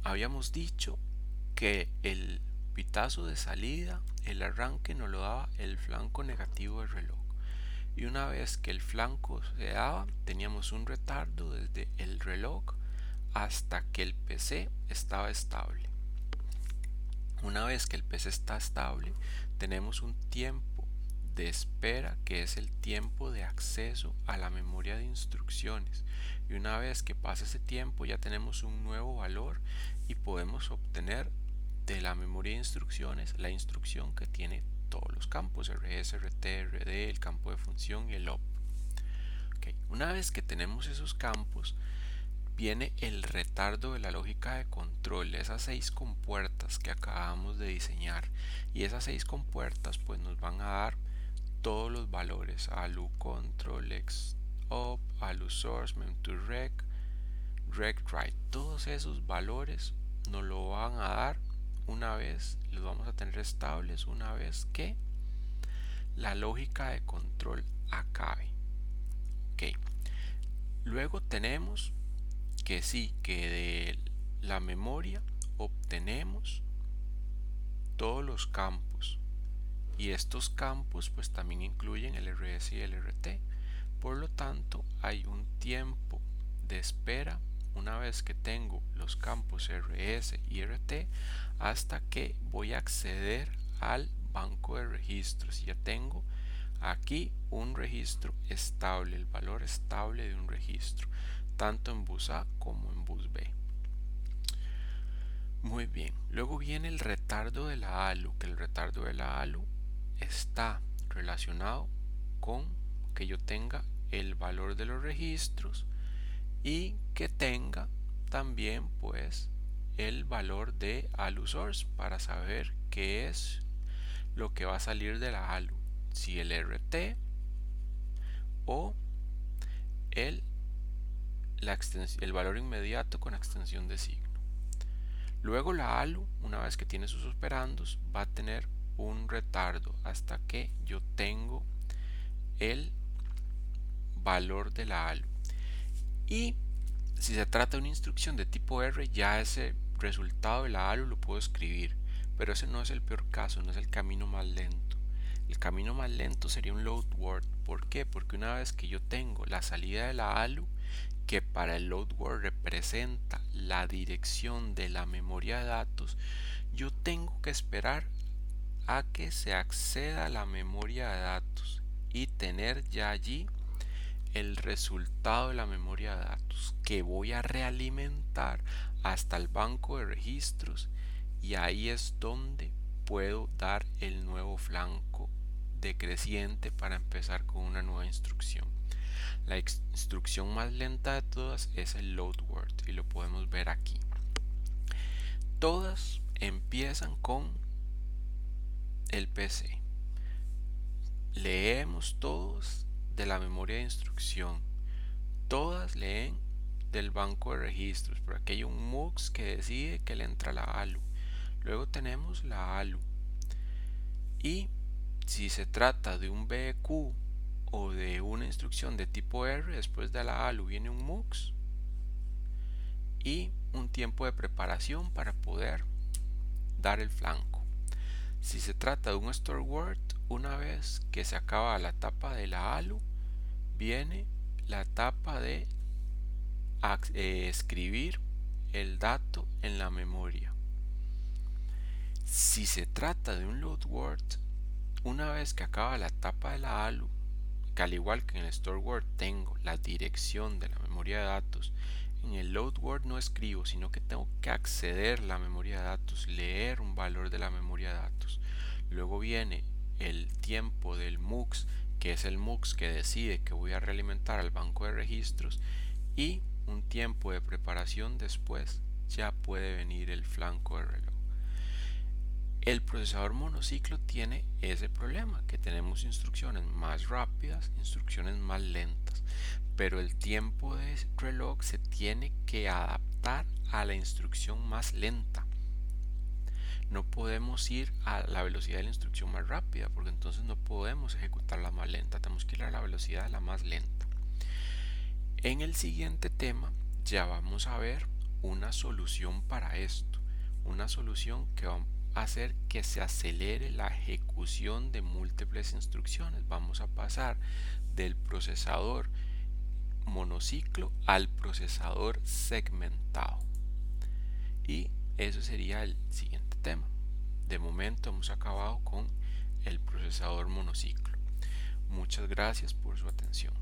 Habíamos dicho que el pitazo de salida, el arranque, nos lo daba el flanco negativo del reloj, y una vez que el flanco se daba teníamos un retardo desde el reloj hasta que el PC estaba estable. Una vez que el PC está estable tenemos un tiempo de espera que es el tiempo de acceso a la memoria de instrucciones, y una vez que pasa ese tiempo ya tenemos un nuevo valor y podemos obtener de la memoria de instrucciones la instrucción que tiene todos los campos, RS, RT, RD, el campo de función y el OP. Okay. Una vez que tenemos esos campos viene el retardo de la lógica de control, esas 6 compuertas que acabamos de diseñar, y esas 6 compuertas pues nos van a dar todos los valores: ALU control, X op, ALU source, mem to rec, rec write. Todos esos valores nos lo van a dar una vez, los vamos a tener estables una vez que la lógica de control acabe. Okay. Luego tenemos que sí, que de la memoria obtenemos todos los campos, y estos campos pues también incluyen el RS y el RT. Por lo tanto hay un tiempo de espera una vez que tengo los campos RS y RT hasta que voy a acceder al banco de registros, y ya tengo aquí un registro estable, el valor estable de un registro, tanto en bus A como en bus B. Muy bien, luego viene el retardo de la ALU, que el retardo de la ALU está relacionado con que yo tenga el valor de los registros y que tenga también pues el valor de ALU source para saber qué es lo que va a salir de la ALU, si el RT o el valor inmediato con extensión de signo. Luego la ALU, una vez que tiene sus operandos, va a tener un retardo hasta que yo tengo el valor de la ALU. Y si se trata de una instrucción de tipo R, ya ese resultado de la ALU lo puedo escribir, pero ese no es el peor caso, no es el camino más lento. El camino más lento sería un load word. ¿Por qué? Porque una vez que yo tengo la salida de la ALU, que para el load word representa la dirección de la memoria de datos, yo tengo que esperar a que se acceda a la memoria de datos y tener ya allí el resultado de la memoria de datos que voy a realimentar hasta el banco de registros, y ahí es donde puedo dar el nuevo flanco decreciente para empezar con una nueva instrucción. La instrucción más lenta de todas es el load word y lo podemos ver aquí. Todas empiezan con el PC. Leemos todos de la memoria de instrucción. Todas leen del banco de registros. Por aquí hay un MUX que decide que le entra la ALU. Luego tenemos la ALU. Y si se trata de un BQ o de una instrucción de tipo R, después de la ALU viene un MUX y un tiempo de preparación para poder dar el flanco. Si se trata de un store word, una vez que se acaba la etapa de la ALU, viene la etapa de escribir el dato en la memoria. Si se trata de un load word, una vez que acaba la etapa de la ALU, que al igual que en el store word tengo la dirección de la memoria de datos, en el load word no escribo, sino que tengo que acceder a la memoria de datos, leer un valor de la memoria de datos. Luego viene el tiempo del MUX, que es el MUX que decide que voy a realimentar al banco de registros, y un tiempo de preparación después ya puede venir el flanco de reloj. El procesador monociclo tiene ese problema, que tenemos instrucciones más rápidas, instrucciones más lentas, pero el tiempo de reloj se tiene que adaptar a la instrucción más lenta. No podemos ir a la velocidad de la instrucción más rápida, porque entonces no podemos ejecutar la más lenta, tenemos que ir a la velocidad de la más lenta. En el siguiente tema ya vamos a ver una solución para esto, una solución que va a hacer que se acelere la ejecución de múltiples instrucciones. Vamos a pasar del procesador monociclo al procesador segmentado, y eso sería el siguiente tema. De momento hemos acabado con el procesador monociclo. Muchas gracias por su atención.